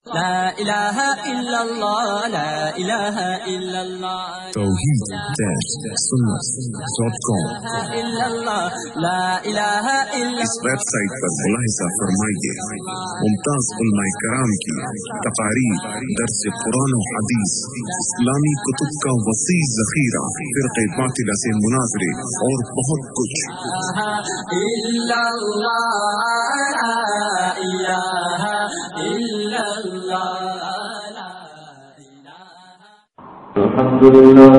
لا الہ الا اللہ لا الہ الا اللہ توحید-sunnah.com لا الہ الا اس ویب سائٹ پر ملاحظہ فرمائیے ممتاز علماء کرام کی تقاریر، درس قرآن و حدیث، اسلامی کتب کا وسیع ذخیرہ، فرقہ باطلہ سے مناظرے اور بہت کچھ۔ الا اللہ لا الہ الا اللہ لا الہ۔ الحمد لله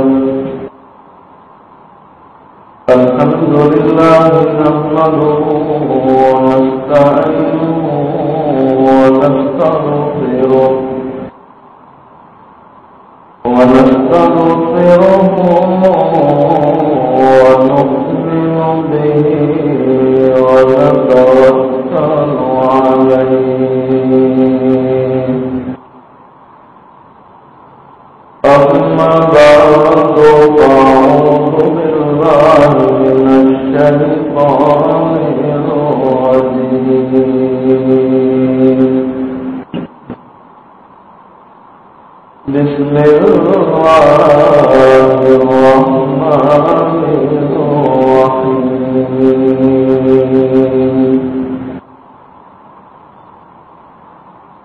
نحمده ونستعينه ونستغفره ونؤمن به ونتوكل عليه، أما بعد فأعوذ بالله من الشيطان الرجيم، بسم الله الرحمن الرحيم،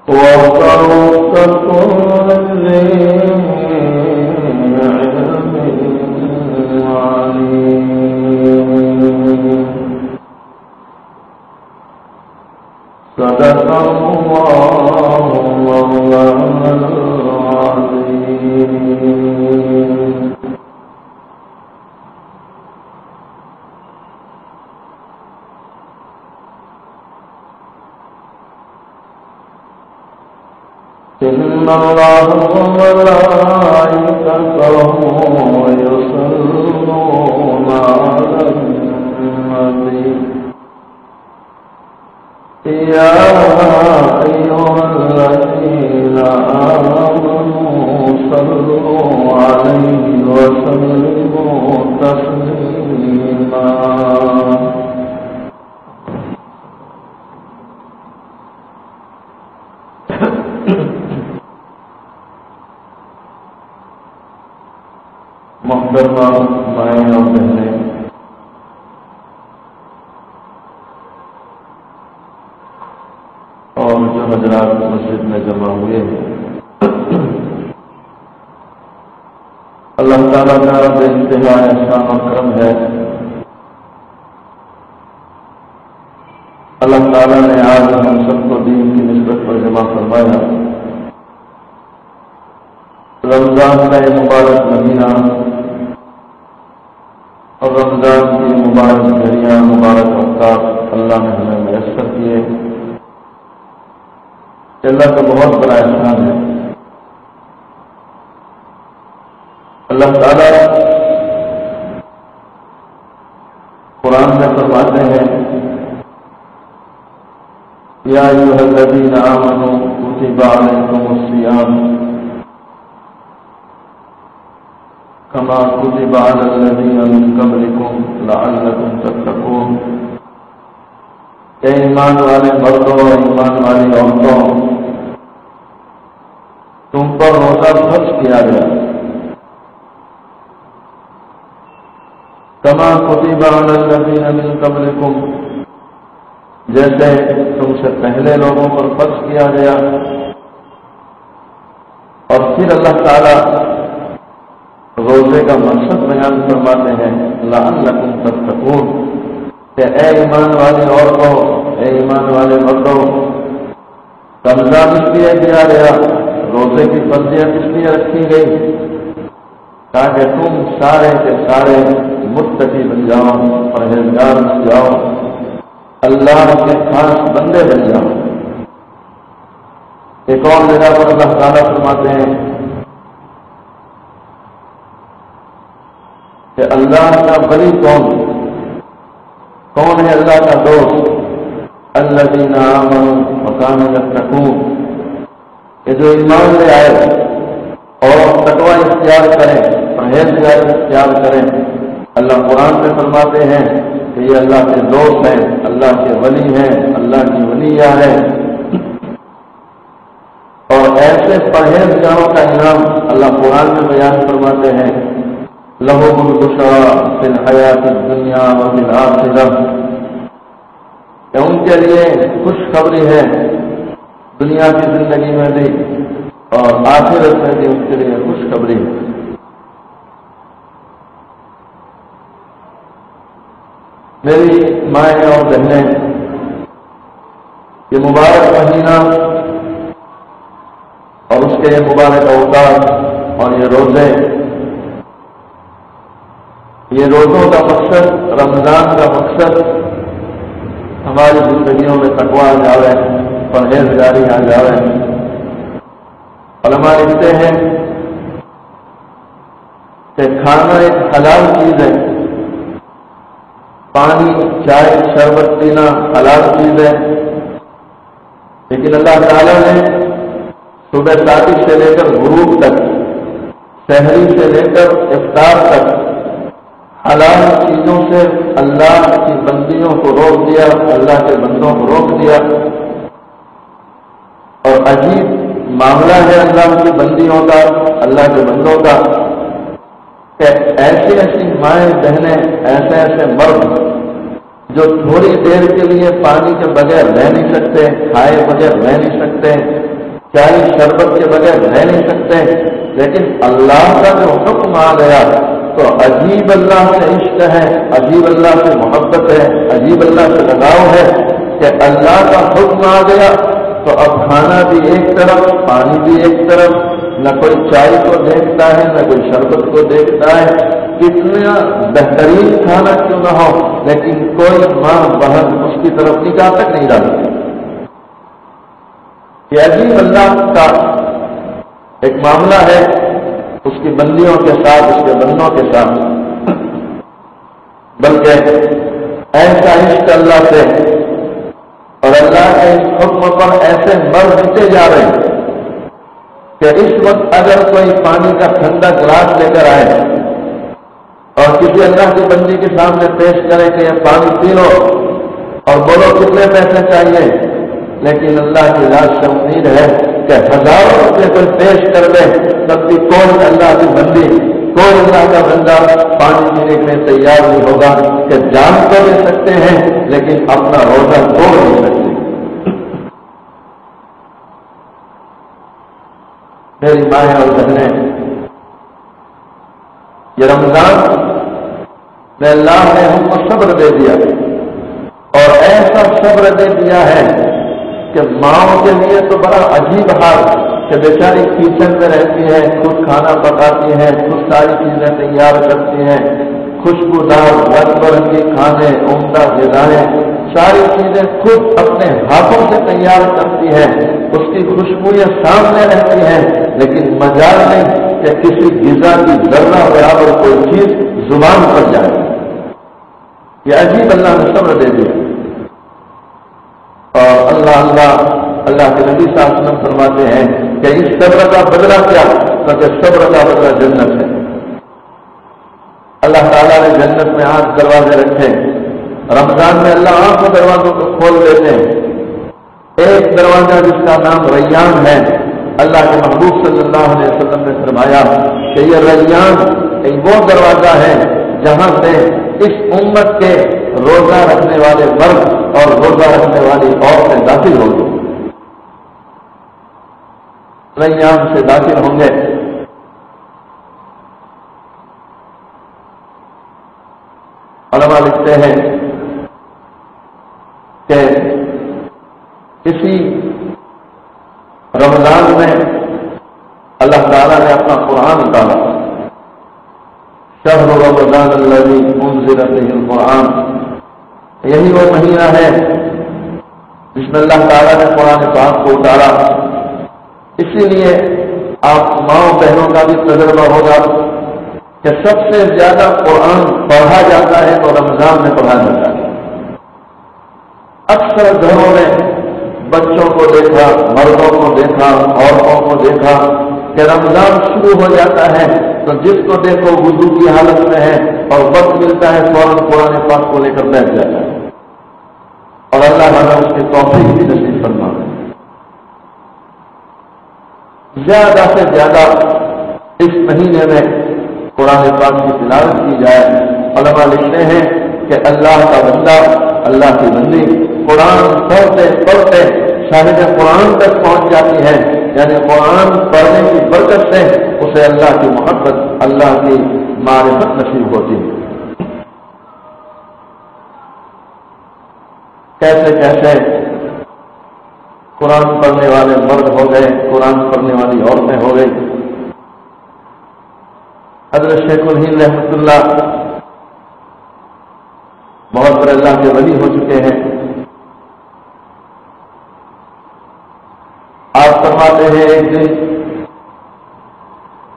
وفوق كل ذي علم عليم، صدق الله مولانا العظيم۔ إن الله وملائكته يصلون على النبي، يا أيها الذين آمنوا صلوا عليه وسلموا تسليما۔ محترمہ مائیں اور بہنیں، اور جو حضرات مسجد میں جمع ہوئے ہیں، اللہ تعالیٰ کا بے انتہا احسان و کرم ہے۔ اللہ تعالیٰ نے آج ہم سب کو دین کی نسبت پر جمع فرمایا۔ رمضان کا یہ مبارک مہینہ اور رمضان کی مبارک گھڑیاں، مبارک اوقات اللہ نے ہمیں میسر کیے، اللہ کا بہت بڑا احسان ہے۔ اللہ تعالیٰ قرآن میں فرماتے ہیں، یا ایھا الذین آمنوا کتب علیکم الصیام کما کتب علی الذین من قبلکم لعلکم تتقون۔ اے ایمان والے مردوں اور ایمان والی عورتوں، تم پر روزہ فرض کیا گیا، کما کتب علی الذین من قبلکم، جیسے تم سے پہلے لوگوں پر فرض کیا گیا۔ اور پھر اللہ تعالیٰ روزے کا مقصد بیان فرماتے ہیں، لعلکم تتقون، کہ اے ایمان والی عورتوں، اے ایمان والے مردوں، رمضان اس لیے کیا گیا، روزے کی فرضیت اس لیے رکھی گئی تاکہ تم سارے کے سارے متقی بن جاؤ، پرہیزگار بن جاؤ، اللہ کے خاص بندے بن جاؤ۔ ایک اور جگہ پر اللہ تعالیٰ فرماتے ہیں کہ اللہ کا ولی کون ہے؟ اللہ کا دوست، الذین آمنوا وکانوا یتقون، کہ جو ایمان لے آئے اور تقوی اختیار کریں، پرہیزگاری اختیار کریں۔ اللہ قرآن میں فرماتے ہیں کہ یہ اللہ کے دوست ہیں، اللہ کے ولی ہیں، اللہ کی ولیہ ہیں۔ ایسے پرہیزگاروں کا انعام اللہ قرآن میں بیان فرماتے ہیں، لَهُمُ الْبُشْرَىٰ فِي الْحَيَاةِ الدُّنْيَا وَفِي الْآخِرَةِ، کہ ان کے لیے خوشخبری ہے دنیا کی زندگی میں بھی اور آخرت میں بھی ان کے لیے خوشخبری ہے۔ میری مائیں اور بہنیں، یہ مبارک مہینہ اور اس کے یہ مبارک اوقات اور یہ روزے، یہ روزوں کا مقصد، رمضان کا مقصد ہماری زندگیوں میں تقویٰ آ جاوے، پرہیزگاری آ جاوے۔ علماء لکھتے ہیں کہ کھانا ایک حلال چیز ہے، پانی، چائے، شربت پینا حلال چیز ہے، لیکن اللہ تعالیٰ نے صبح صادق سے لے کر غروب تک، سحری سے لے کر افطار تک حلال چیزوں سے اللہ کی بندیوں کو روک دیا، اللہ کے بندوں کو روک دیا۔ اور عجیب معاملہ ہے اللہ کی بندیوں کا، اللہ کے بندوں کا، کہ ایسی ایسی مائیں بہنیں، ایسے ایسے مرد جو تھوڑی دیر کے لیے پانی کے بغیر رہ نہیں سکتے، کھائے بغیر رہ نہیں سکتے، چائے شربت کے بغیر رہ نہیں سکتے، لیکن اللہ کا جو حکم آ گیا تو عجیب اللہ سے عشق ہے، عجیب اللہ سے محبت ہے، عجیب اللہ سے لگاؤ ہے کہ اللہ کا حکم آ گیا تو اب کھانا بھی ایک طرف، پانی بھی ایک طرف، نہ کوئی چائے کو دیکھتا ہے نہ کوئی شربت کو دیکھتا ہے، کتنا بہترین کھانا کیوں نہ ہو، لیکن کوئی ماں بہن اس کی طرف نگاہ تک نہیں ڈالتی۔ یہ عجیب اللہ کا ایک معاملہ ہے اس کی بندیوں کے ساتھ، اس کے بندوں کے ساتھ، بلکہ ایسا عشق اللہ سے اور اللہ کے اس حکم پر ایسے مر مٹے جا رہے ہیں کہ اس وقت اگر کوئی پانی کا ٹھنڈا گلاس لے کر آئے اور کسی اللہ کی بندی کے سامنے پیش کرے کہ یہ پانی پی لو اور بولو کتنے پیسے چاہیے، لیکن اللہ کی ذات سے امید ہے کہ ہزاروں روپے کوئی پیش کر دے تب بھی کوئی اللہ کی بندی، کوئی اللہ کا بندہ پانی پینے کے لیے تیار نہیں ہوگا کہ جان تو لے سکتے ہیں لیکن اپنا روزہ توڑ نہیں سکتے۔ میری مائیں اور بہنیں، یہ رمضان میں اللہ نے ہم کو صبر دے دیا اور ایسا صبر دے دیا ہے کہ ماؤں کے لیے تو بڑا عجیب حال کہ بیچاری کچن میں رہتی ہے، خود کھانا پکاتی ہیں، خود ساری چیزیں تیار کرتی ہیں، خوشبودار رنگ برنگی کھانے، عمدہ غذائیں، ساری چیزیں خود اپنے ہاتھوں سے تیار کرتی ہے، اس کی خوشبوئیں سامنے رہتی ہیں، لیکن مجال نہیں کہ کسی غذا کی ذرہ برابر کوئی چیز زبان پر جائے۔ یہ عجیب اللہ نے صبر دے دیا۔ اور اللہ کے نبی صلی اللہ علیہ وسلم فرماتے ہیں کہ اس صبر کا بدلہ کیا؟ کیونکہ صبر کا بدلہ جنت ہے۔ اللہ تعالیٰ نے جنت میں 8 دروازے رکھے، رمضان میں اللہ 8 دروازوں کو کھول دیتے ہیں۔ ایک دروازہ جس کا نام ریان ہے، اللہ کے محبوب صلی اللہ علیہ وسلم نے فرمایا کہ یہ ریان وہ دروازہ ہے جہاں سے اس امت کے روزہ رکھنے والے مرد اور روزہ رکھنے والی عورتیں داخل ہوں گی، ریان سے داخل ہوں گے۔ علماء لکھتے ہیں کہ اسی رمضان میں اللہ تعالیٰ نے اپنا قرآن اتارا، شہر رمضان الذی انزل فیہ القرآن، یہی وہ مہینہ ہے جس میں اللہ تعالیٰ نے قرآن پاک کو اتارا۔ اسی لیے آپ ماؤں بہنوں کا بھی تجربہ ہوگا کہ سب سے زیادہ قرآن پڑھا جاتا ہے تو رمضان میں پڑھا جاتا ہے۔ اکثر گھروں میں بچوں کو دیکھا، مردوں کو دیکھا، عورتوں کو دیکھا کہ رمضان شروع ہو جاتا ہے تو جس کو دیکھو وضو کی حالت میں ہے اور وقت ملتا ہے فوراً قرآن پاک کو لے کر بیٹھ جاتا ہے، اور اللہ تعالیٰ اس کی توفیق بھی نصیب فرمائے۔ زیادہ سے زیادہ اس مہینے میں قرآن پاک کی تلاوت کی جائے۔ علماء لکھتے ہیں کہ اللہ کا بندہ، اللہ کی بندی قرآن پڑھتے پڑھتے شاہد قرآن تک پہنچ جاتی ہے، یعنی قرآن پڑھنے کی برکت سے اسے اللہ کی محبت، اللہ کی معرفت نصیب ہوتی ہے۔ کیسے کیسے قرآن پڑھنے والے مرد ہو گئے، قرآن پڑھنے والی عورتیں ہو گئی۔ حضرت شیخ الہند رحمۃ اللہ بہت بڑے اللہ کے ولی ہو چکے ہیں۔ آپ فرماتے ہیں ایک دن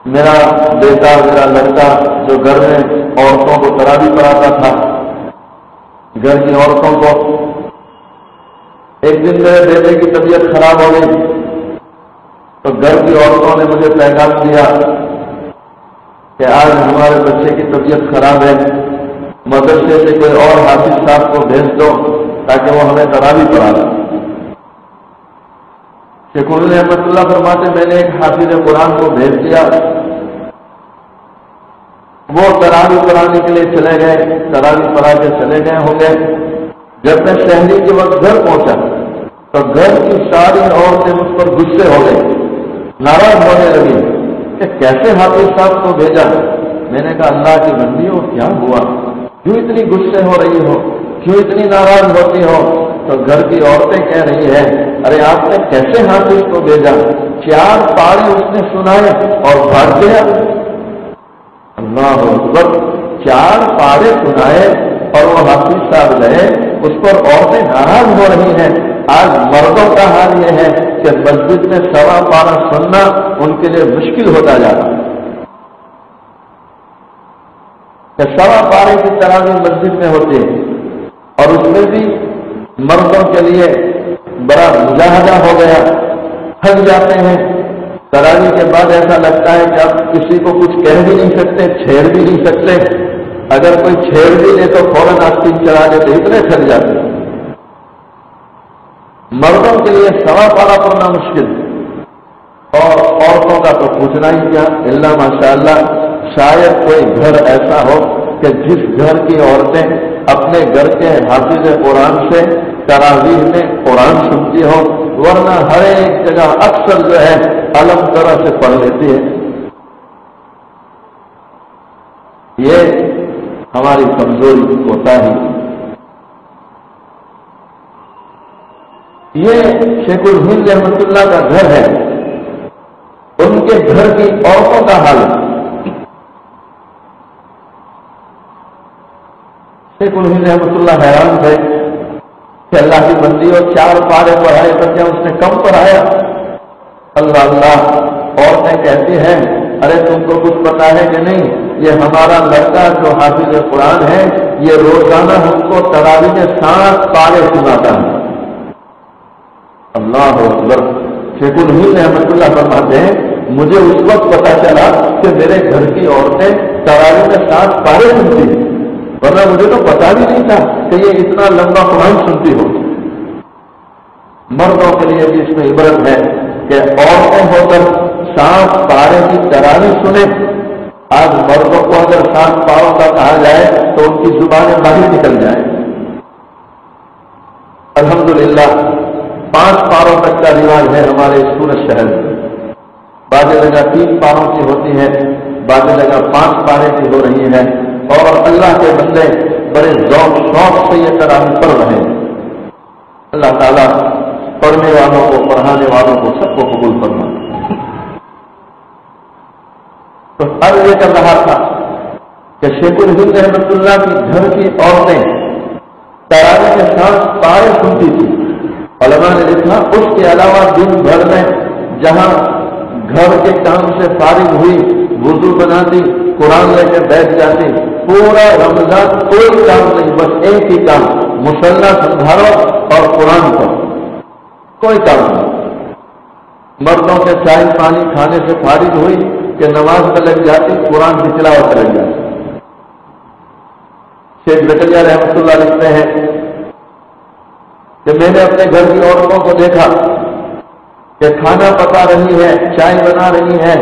میرا بیٹا، میرا لڑکا جو گھر میں عورتوں کو تراویح پڑھاتا تھا، گھر کی عورتوں کو، ایک دن میرے بیٹے کی طبیعت خراب ہو گئی تو گھر کی عورتوں نے مجھے پیغام دیا کہ آج ہمارے بچے کی طبیعت خراب ہے، مدرسے سے کوئی اور حافظ صاحب کو بھیج دو تاکہ وہ ہمیں تراویح پڑھا دیں۔ شیخ الہند رحمۃ اللہ فرماتے میں نے ایک حافظ قرآن کو بھیج دیا، وہ تراویح پڑھانے کے لیے چلے گئے، تراویح پڑھا کے چلے گئے ہوں گے۔ جب میں شہری کے وقت گھر پہنچا تو گھر کی ساری عورتیں مجھ پر غصے ہو گئی، ناراض ہونے لگی کہ کیسے حافظ صاحب کو بھیجا۔ میں نے کہا اللہ کی بندی ہو، کیا ہوا، کیوں اتنی غصے ہو رہی ہو، کیوں اتنی ناراض ہوتی ہو؟ تو گھر کی عورتیں کہہ رہی ہے ارے آپ نے کیسے حافظ کو بھیجا، 4 پارے اس نے سنائے اور بھاگ گیا۔ اللہ اکبر، 4 پارے سنائے اور وہ حافظ صاحب گئے، اس پر عورتیں ناراض ہو رہی ہیں۔ آج مردوں کا حال یہ ہے کہ مسجد میں 1.25 پارہ سننا ان کے لیے مشکل ہوتا جا رہا ہے کہ 1.25 پارے کی تراویح مسجد میں ہوتی ہے، اور اس میں بھی مردوں کے لیے بڑا مجاہدہ ہو گیا، تھک جاتے ہیں۔ تراویح کے بعد ایسا لگتا ہے کہ اب کسی کو کچھ کہہ بھی نہیں سکتے، چھیڑ بھی نہیں سکتے، اگر کوئی چھیڑ بھی لے تو فوراً آستین چلا دیتے، اتنے تھک جاتے ہیں۔ مردوں کے لیے 1.25 پارہ پڑھنا مشکل، اور عورتوں کا تو پوچھنا ہی کیا، اللہ ماشاءاللہ شاید کوئی گھر ایسا ہو کہ جس گھر کی عورتیں اپنے گھر کے حافظ قرآن سے تراویح میں قرآن سنتی ہو، ورنہ ہر ایک جگہ اکثر جو ہے علم طرح سے پڑھ لیتی ہے۔ یہ ہماری کمزوری ہوتا ہی۔ یہ شیخ الہند رحمۃ اللہ کا گھر ہے، ان کے گھر کی عورتوں کا حال ہے۔ شیخ الہند رحمۃ اللہ حیران تھے کہ اللہ کی بندی اور 4 پارے پڑھائے تو کیا اس نے کم پڑھایا؟ اللہ اللہ، عورتیں کہتی ہیں ارے تم کو کچھ پتا ہے کہ نہیں، یہ ہمارا لڑکا جو حافظ قرآن ہے یہ روزانہ ہم کو تراویح کے 7 پارے سناتا ہے۔ اللہ اکبر۔ شیخ الہند رحمۃ اللہ فرماتے ہیں مجھے اس وقت پتا چلا کہ میرے گھر کی عورتیں تراویح کے 7 پارے سنتی ہیں، ورنہ مجھے تو پتا بھی نہیں تھا کہ یہ اتنا لمبا قرآن سنتی ہو۔ مردوں کے لیے بھی اس میں عبرت ہے کہ عورتیں ہو کر 7 پارے کی تراویح سنیں۔ آج مردوں کو اگر 7 پاروں کا کہا جائے تو ان کی زبانیں باہر نکل جائیں۔ الحمدللہ 5 پاروں تک کا رواج ہے ہمارے سورت شہر میں، بعض جگہ 3 پاروں کی ہوتی ہے، بعض جگہ 5 پارے کی ہو رہی ہے، اور اللہ کے بندے بڑے ذوق شوق سے یہ تراویح پڑھ رہے ہیں۔ اللہ تعالیٰ پڑھنے والوں کو، پڑھانے والوں کو سب کو قبول فرمائے۔ تو عرض یہ کر رہا تھا کہ شیخ الہند رحمۃ اللہ کی گھر کی عورتیں تراویح کے 7 پارے سنتی تھی۔ علماء نے لکھا اس کے علاوہ دن بھر میں جہاں گھر کے کام سے فارغ ہوئی وضو بناتی، قرآن لے کے بیٹھ جاتی، پورا رمضان کوئی کام نہیں، بس ایک ہی کام، مصلی سنبھالو اور قرآن پڑھو، کوئی کام نہیں۔ مردوں کے چائے پانی کھانے سے فارغ ہوئی کہ نماز میں لگ جاتی، قرآن کی تلاوت لگ جاتی۔ شیخ زکریا رحمۃ اللہ لکھتے ہیں کہ میں نے اپنے گھر کی عورتوں کو دیکھا کہ کھانا پکا رہی ہے، چائے بنا رہی ہے،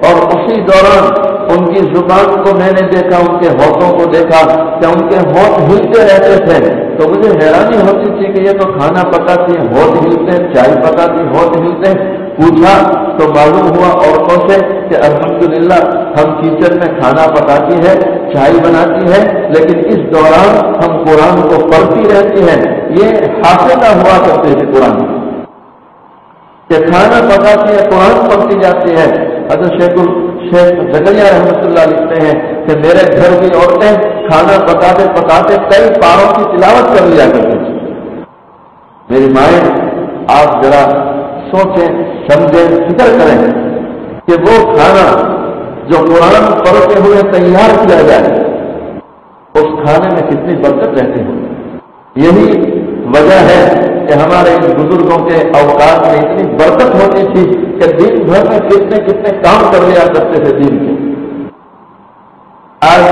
اور اسی دوران ان کی زبان کو میں نے دیکھا، ان کے ہونٹوں کو دیکھا کہ ان کے ہونٹ ہلتے رہتے تھے، تو مجھے حیرانی ہوتی تھی کہ یہ تو کھانا پکاتی ہے ہونٹ ہلتے، چائے پکاتی ہونٹ ہلتے۔ پوچھا تو معلوم ہوا عورتوں سے کہ الحمدللہ ہم کچن میں کھانا پکاتی ہے، چائے بناتی ہے، لیکن اس دوران ہم قرآن کو پڑھتی رہتی ہیں۔ یہ حافظہ ہوا کرتے تھے قرآن کہ کھانا پکاتی ہے، قرآن پڑھتی جاتی ہے۔ حضرت شیخ زکریا رحمۃ اللہ لکھتے ہیں کہ میرے گھر کی عورتیں کھانا پکاتے پکاتے کئی پاروں کی تلاوت کر لیا کرتی تھی۔ میری مائیں، آپ ذرا سوچیں، سمجھیں، فکر کریں کہ وہ کھانا جو قرآن پڑھتے ہوئے تیار کیا جائے، اس کھانے میں کتنی برکت رہتی ہے۔ یہی وجہ ہے کہ ہمارے ان بزرگوں کے اوقات میں اتنی برکت ہوتی تھی کہ دن بھر میں کتنے کام کر لیا کرتے تھے دین کے۔ آج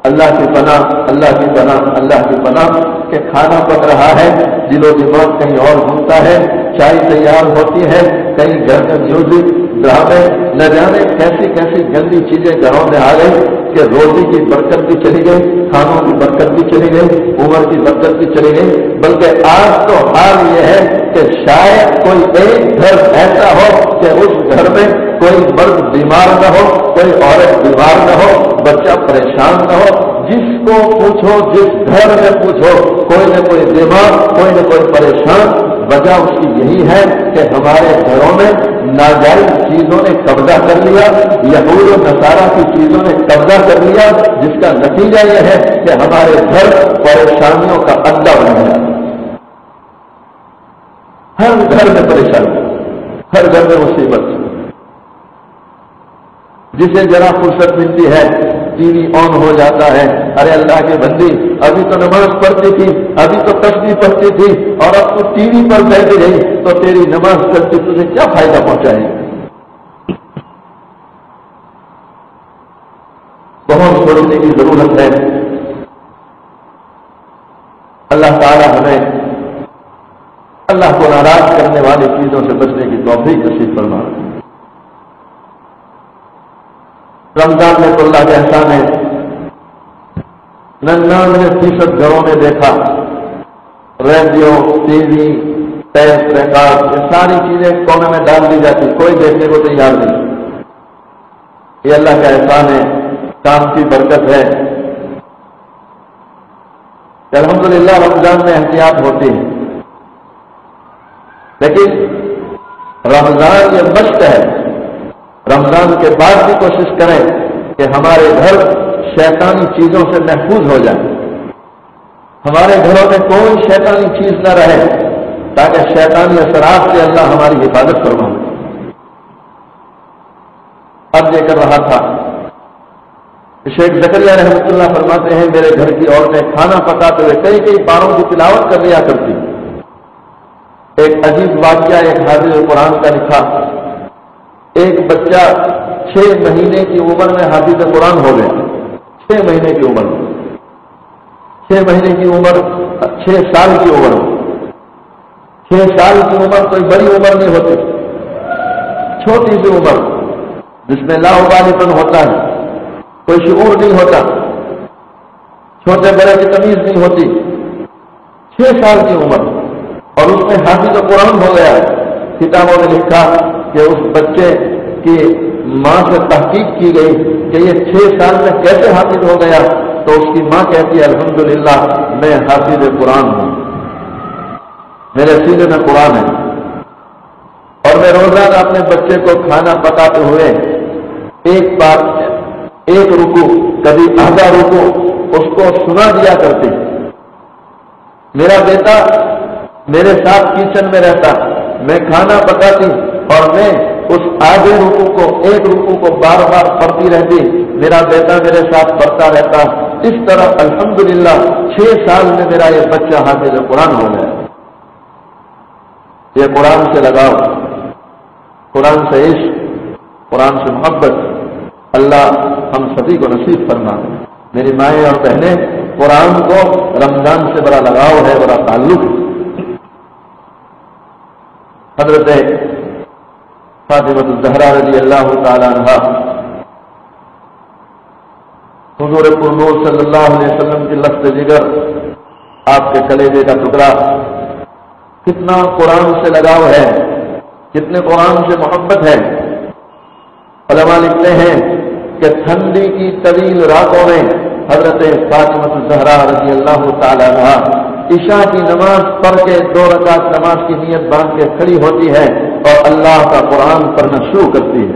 اللہ کی پناہ، اللہ کی پناہ، اللہ کی پناہ کہ کھانا پک رہا ہے، دل و دماغ کہیں اور گھومتا ہے، چائے تیار ہوتی ہے، کہیں گھر میں میوزک، ڈرامے، نہ جانے کیسی کیسی گندی چیزیں گھروں میں آ گئی کہ روزی کی برکت بھی چلی گئی، کھانوں کی برکت بھی چلی گئی، عمر کی برکت بھی چلی گئی۔ بلکہ آج تو حال یہ ہے کہ شاید کوئی ایک گھر ایسا ہو کہ اس گھر میں کوئی مرد بیمار نہ ہو، کوئی عورت بیمار نہ ہو، بچہ پریشان نہ ہو۔ جس کو پوچھو، جس گھر میں پوچھو، کوئی نہ کوئی بیمار، کوئی نہ کوئی پریشان۔ وجہ اس کی یہی ہے کہ ہمارے گھروں میں ناجائز چیزوں نے قبضہ کر لیا، یہود و نصارہ کی چیزوں نے قبضہ کر لیا، جس کا نتیجہ یہ ہے کہ ہمارے گھر پریشانیوں کا اڈا بن گیا۔ ہر گھر میں پریشانی، ہر گھر میں مصیبت۔ جسے ذرا فرصت ملتی ہے ٹی وی آن ہو جاتا ہے، ارے اللہ کے بندی، ابھی تو نماز پڑھتی تھی، ابھی تو تسبیح پڑھتی تھی، اور اب تو ٹی وی پر بیٹھی رہی تو تیری نماز کرتی تجھے کیا فائدہ پہنچائے گی؟ بہت سوچنے کی ضرورت ہے۔ اللہ تعالی ہمیں اللہ کو ناراض کرنے والی چیزوں سے بچنے کی توفیق نصیب فرمائے۔ رمضان میں تو اللہ کے احسان ہے، 99% گھروں میں دیکھا radio, T V, tape record, یہ ساری چیزیں کونے میں ڈال دی جاتی، کوئی دیکھنے کو تیار نہیں۔ یہ اللہ کا احسان ہے، کام کی برکت ہے۔ الحمدللہ رمضان میں احتیاط ہوتی ہے، لیکن رمضان یہ مشق ہے۔ رمضان کے بعد بھی کوشش کریں کہ ہمارے گھر شیطانی چیزوں سے محفوظ ہو جائیں، ہمارے گھروں میں کوئی شیطانی چیز نہ رہے، تاکہ شیطانی اثرات سے اللہ ہماری حفاظت فرمائے۔ اب یہ کر رہا تھا، شیخ زکریا رحمۃ اللہ فرماتے ہیں میرے گھر کی عورتیں کھانا پکاتے ہوئے کئی پاروں کی تلاوت کر لیا کرتی۔ ایک عجیب واقعہ ایک حافظ قرآن کا لکھا، ایک بچہ 6 مہینے کی عمر میں حافظ قرآن ہو گیا۔ 6 مہینے کی عمر، 6 مہینے کی عمر، 6 سال کی عمر، 6 سال کی عمر کوئی بڑی عمر نہیں ہوتی، چھوٹی سی عمر جس میں لاابالی پن ہوتا ہے، کوئی شعور نہیں ہوتا، چھوٹے بڑے کی تمیز نہیں ہوتی۔ 6 سال کی عمر، اور اس میں حافظ قرآن ہو گیا۔ کتابوں میں لکھا کہ اس بچے کی ماں سے تحقیق کی گئی کہ یہ 6 سال میں کیسے حافظ ہو گیا، تو اس کی ماں کہتی ہے الحمدللہ میں حافظ قرآن ہوں، میرے سینے میں قرآن ہے، اور میں روزانہ اپنے بچے کو کھانا پکاتے ہوئے ایک رکوع، کبھی آدھا رکوع اس کو سنا دیا کرتی۔ میرا بیٹا میرے ساتھ کچن میں رہتا، میں کھانا پکاتی اور میں اس آدھے رکوع کو، ایک رکوع کو بار بار پڑھتی رہتی، میرا بیٹا میرے ساتھ پڑھتا رہتا۔ اس طرح الحمدللہ 6 سال میں میرا یہ بچہ حافظ قرآن ہو گیا۔ یہ قرآن سے لگاؤ، قرآن سے عشق، قرآن سے محبت اللہ ہم سبھی کو نصیب فرما۔ میری مائیں اور بہنیں، قرآن کو رمضان سے بڑا لگاؤ ہے، بڑا تعلق ہے۔ حضرت فاطمہ الزہرا رضی اللہ تعالی عنہا حضور پرنور صلی اللہ علیہ وسلم کی لفظ جگر، آپ کے کلیجے کا ٹکڑا، کتنا قرآن سے لگاؤ ہے، کتنے قرآن سے محبت ہے۔ علماء لکھتے ہیں کہ ٹھنڈی کی طویل راتوں میں حضرت فاطمہ الزہرا رضی اللہ تعالی عنہا عشاء کی نماز پڑھ کے 2 رکعت نماز کی نیت باندھ کے کھڑی ہوتی ہے اور اللہ کا قرآن پڑھنا شروع کرتی ہے۔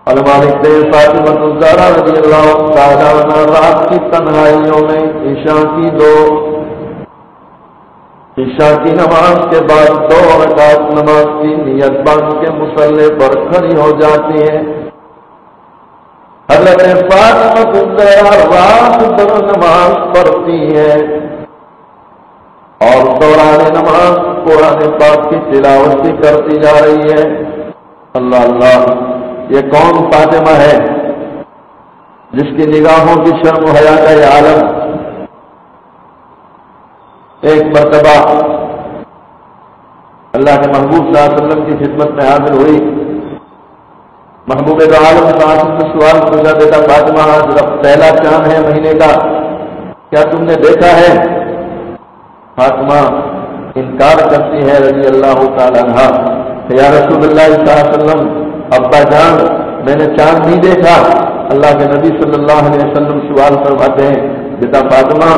علماء لکھتے ہیں فاطمہ الزہرا رضی اللہ تعالی عنہا رات کی تنہائیوں میں عشاء کی نماز کے بعد 2 رکعت نماز کی نیت باندھ کے مصلی پر کھڑی ہو جاتی ہے۔ حضرت فاطمہ الزہرا رات بھر نماز پڑھتی ہے اور دوران نماز قرآن پاک کی تلاوت بھی کرتی جا رہی ہے۔ اللہ اللہ، یہ کون فاطمہ ہے جس کی نگاہوں کی شرم و حیا کا یہ عالم۔ ایک مرتبہ اللہ کے محبوب صلی اللہ علیہ وسلم کی خدمت میں حاضر ہوئی، محبوب عالم صلی اللہ علیہ وسلم سے سوال پوچھا، بیٹا فاطمہ آج پہلا چاند ہے مہینے کا، کیا تم نے دیکھا ہے؟ فاطمہ انکار کرتی ہے رضی اللہ تعالی عنہا کہ یا رسول اللہ صلی اللہ علیہ وسلم، ابا جان میں نے چاند نہیں دیکھا۔ اللہ کے نبی صلی اللہ علیہ وسلم سوال فرماتے ہیں، بیٹا فاطمہ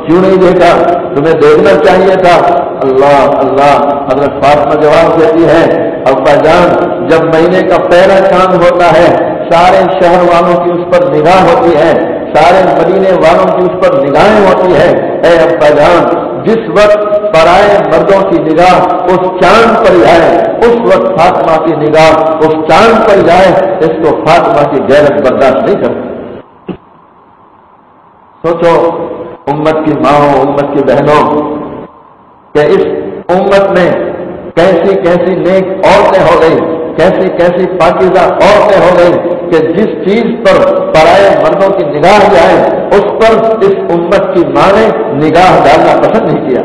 کیوں نہیں دیکھا؟ تمہیں دیکھنا چاہیے تھا۔ اللہ اللہ، حضرت فاطمہ جواب دیتی ہے، ابا جان جب مہینے کا پہلا چاند ہوتا ہے سارے شہر والوں کی اس پر نگاہ ہوتی ہے، سارے مدینے والوں کی اس پر نگاہیں ہوتی ہے۔ اے ابا جان، جس وقت پرائے مردوں کی نگاہ اس چاند پر جائے، اس وقت فاطمہ کی نگاہ اس چاند پر جائے، اس کو فاطمہ کی غیرت برداشت نہیں کرتی۔ سوچو امت کی ماں، امت کی بہنوں، کہ اس امت میں کیسی کیسی نیک عورتیں ہو گئی، کیسی کیسی پاکیزہ عورتیں ہو گئی کہ جس چیز پر پرائے مردوں کی نگاہ جائے اس پر اس امت کی ماں نے نگاہ ڈالنا پسند نہیں کیا۔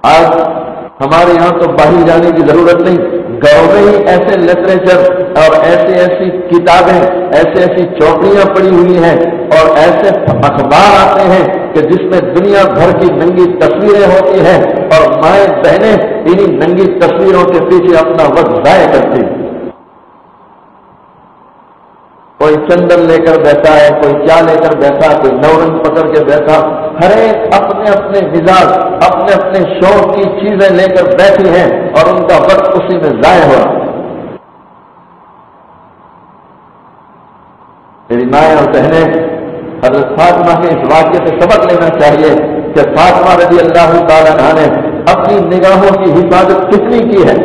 آج ہمارے یہاں تو باہر جانے کی ضرورت نہیں، گھروں میں ہی ایسے لٹریچر اور ایسی کتابیں، ایسی چوپڑیاں پڑی ہوئی ہیں اور ایسے اخبار آتے ہیں کہ جس میں دنیا بھر کی ننگی تصویریں ہوتی ہیں اور مائیں بہنیں انہی ننگی تصویروں کے پیچھے اپنا وقت ضائع کرتی ہیں۔ کوئی چندن لے کر بیٹھا ہے، کوئی کیا لے کر بیٹھا، کوئی نورنگ پکڑ کے بیٹھا، ہر ایک اپنے اپنے مزاج، اپنے اپنے شوق کی چیزیں لے کر بیٹھی ہیں اور ان کا وقت اسی میں ضائع ہوا۔ میری مائیں اور بہنیں، حضرت فاطمہ کے اس واقعے سے سبق لینا چاہیے کہ فاطمہ رضی اللہ تعالی عنہا نے اپنی نگاہوں کی حفاظت کتنی کی ہے۔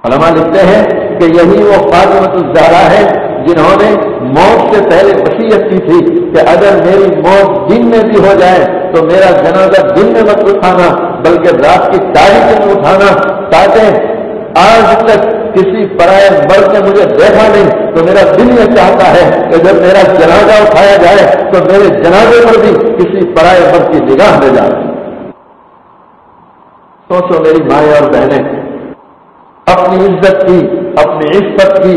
علماء لکھتے ہیں کہ یہی وہ فاطمہ الزہرا ہے جنہوں نے موت سے پہلے وصیت کی تھی کہ اگر میری موت دن میں بھی ہو جائے تو میرا جنازہ دن میں مت اٹھانا بلکہ رات کی تاریخ میں اٹھانا، تاکہ آج تک کسی پرائے مرد نے مجھے دیکھا نہیں تو میرا دل یہ چاہتا ہے کہ جب میرا جنازہ اٹھایا جائے تو میرے جنازے پر بھی کسی پرائے مرد کی نگاہ لے جائے۔ سوچو میری مائیں اور بہنیں، اپنی عزت کی، اپنی عزت کی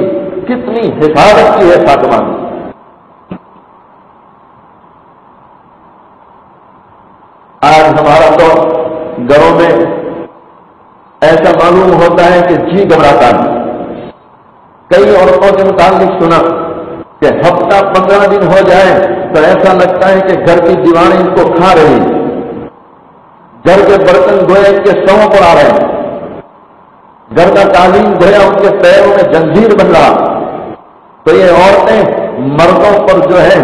کتنی حفاظت کی ہے فاطمہ نے۔ آج ہمارا تو گھروں میں ایسا معلوم ہوتا ہے کہ جی گھبراتا ہے۔ کئی عورتوں کے متعلق سنا کہ ہفتہ 15 دن ہو جائے تو ایسا لگتا ہے کہ گھر کی دیواریں ان کو کھا رہی ہیں، گھر کے برتن گویا ان کے سروں پر آ رہے ہیں، گھر کا تعلیم گویا ان کے پیروں میں زنجیر بن رہا۔ تو یہ عورتیں مردوں پر جو ہے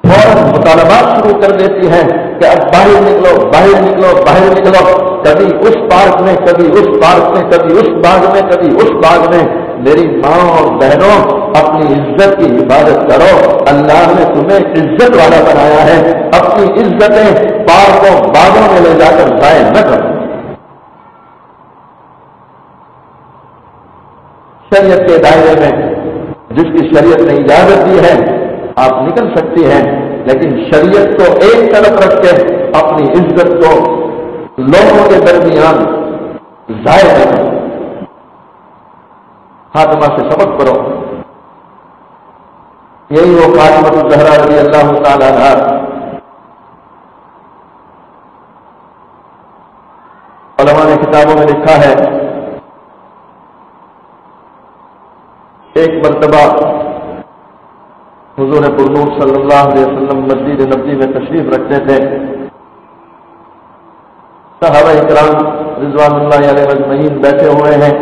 فوراً مطالبات شروع کر دیتی ہیں کہ اب باہر نکلو، باہر نکلو، باہر نکلو، کبھی اس پارک میں، کبھی اس پارک میں، کبھی اس باغ میں، کبھی اس باغ میں۔ میری ماں اور بہنوں، اپنی عزت کی حفاظت کرو، اللہ نے تمہیں عزت والا بنایا ہے، اپنی عزتیں پارکوں باغوں میں لے جا کر ضائع نہ کرو۔ شریعت کے دائرے میں جس کی شریعت نے اجازت دی ہے آپ نکل سکتی ہیں، لیکن شریعت کو ایک طرف رکھ کے اپنی عزت کو لوگوں کے درمیان ضائع نہ کرو. فاطمہ سے سبق کرو. یہی وہ فاطمہ الزہرا رضی اللہ تعالی عنہا. علماء نے کتابوں میں لکھا ہے ایک مرتبہ حضور پرنور صلی اللہ علیہ وسلم مسجد نبوی میں تشریف رکھتے تھے. صحابہ اکرام رضوان اللہ علیہ اجمعین بیٹھے ہوئے ہیں.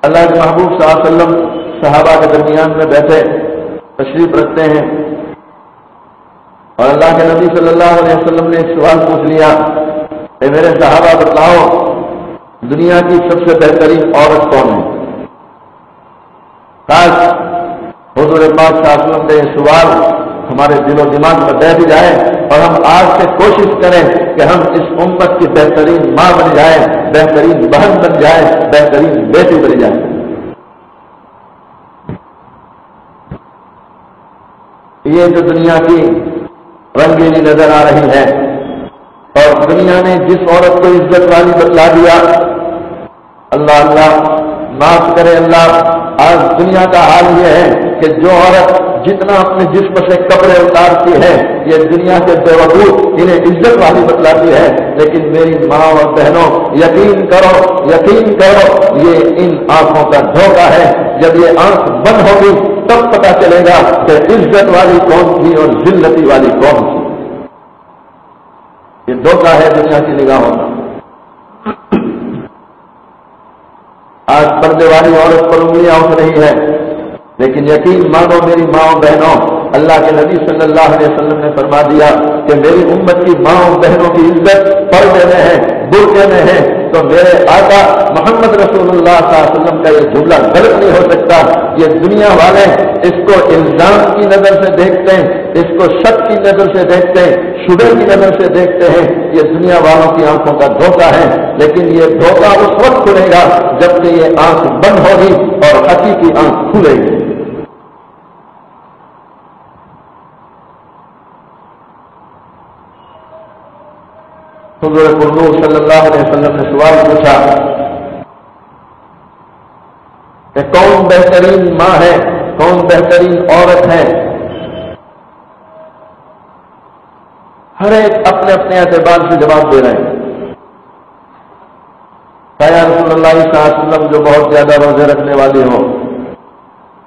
اللہ کے محبوب صلی اللہ علیہ وسلم صحابہ کے درمیان میں بیٹھے تشریف رکھتے ہیں اور اللہ کے نبی صلی اللہ علیہ وسلم نے ایک سوال پوچھ لیا کہ میرے صحابہ بتلاؤ دنیا کی سب سے بہترین عورت کون ہے؟ کاش حضور پاک صلی اللہ علیہ وسلم کا یہ سوال ہمارے دل و دماغ میں بیٹھ جائے اور ہم آج سے کوشش کریں کہ ہم اس امت کی بہترین ماں بن جائیں، بہترین بہن بن جائیں، بہترین بیٹی بن جائیں. یہ جو دنیا کی رنگینی نظر آ رہی ہے اور دنیا نے جس عورت کو عزت والی بتلا دیا، اللہ اللہ معاف کرے اللہ. آج دنیا کا حال یہ ہے کہ جو عورت جتنا اپنے جسم سے کپڑے اتارتی ہے یہ دنیا کے بیوقوف انہیں عزت والی بتلاتی ہے. لیکن میری ماں اور بہنوں یقین کرو یہ ان آنکھوں کا دھوکہ ہے. جب یہ آنکھ بند ہوگی تب پتہ چلے گا کہ عزت والی کون تھی اور ذلتی والی کون تھی. یہ دھوکہ ہے دنیا کی نگاہوں کا. آج پردے والی عورت پر انگلیاں اٹھ رہی ہے، لیکن یقین مانو میری ماں و بہنوں، اللہ کے نبی صلی اللہ علیہ وسلم نے فرما دیا کہ میری امت کی ماں و بہنوں کی عزت پردے میں ہے، برقعے میں ہے. تو میرے آقا محمد رسول اللہ صلی اللہ علیہ وسلم کا یہ جملہ غلط نہیں ہو سکتا. یہ دنیا والے اس کو الزام کی نظر سے دیکھتے ہیں، اس کو شک کی نظر سے دیکھتے ہیں، شبہ کی نظر سے دیکھتے ہیں. یہ دنیا والوں کی آنکھوں کا دھوکہ ہے. لیکن یہ دھوکہ اس وقت کھلے گا جب کہ یہ آنکھ بند ہوگی اور حقیقی آنکھ کھلے گی. حضور پرنور صلی اللہ علیہ وسلم نے سوال پوچھا کہ کون بہترین ماں ہے، کون بہترین عورت ہے؟ ہر ایک اپنے اپنے اعتبار سے جواب دے رہے ہیں. یا رسول اللہ صلی اللہ علیہ وسلم جو بہت زیادہ روزے رکھنے والی ہو،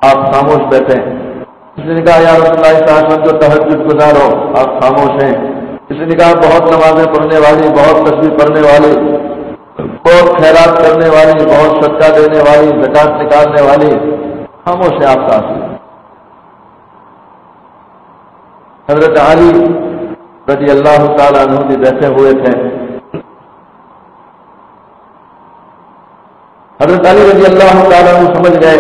آپ خاموش بیٹھے. کسی نے کہا یا رسول اللہ صلی اللہ علیہ وسلم جو تہجد گزار ہو، آپ خاموش ہیں. کسی نے کہا بہت نمازیں پڑھنے والی، بہت تسبیح پڑھنے والی، بہت خیرات کرنے والی، بہت صدقہ دینے والی، زکات نکالنے والی. خاموش ہے آپ ساتھ. حضرت علی رضی اللہ تعالیٰ عنہ بھی بیٹھے ہوئے تھے. حضرت علی رضی اللہ تعالیٰ عنہ سمجھ گئے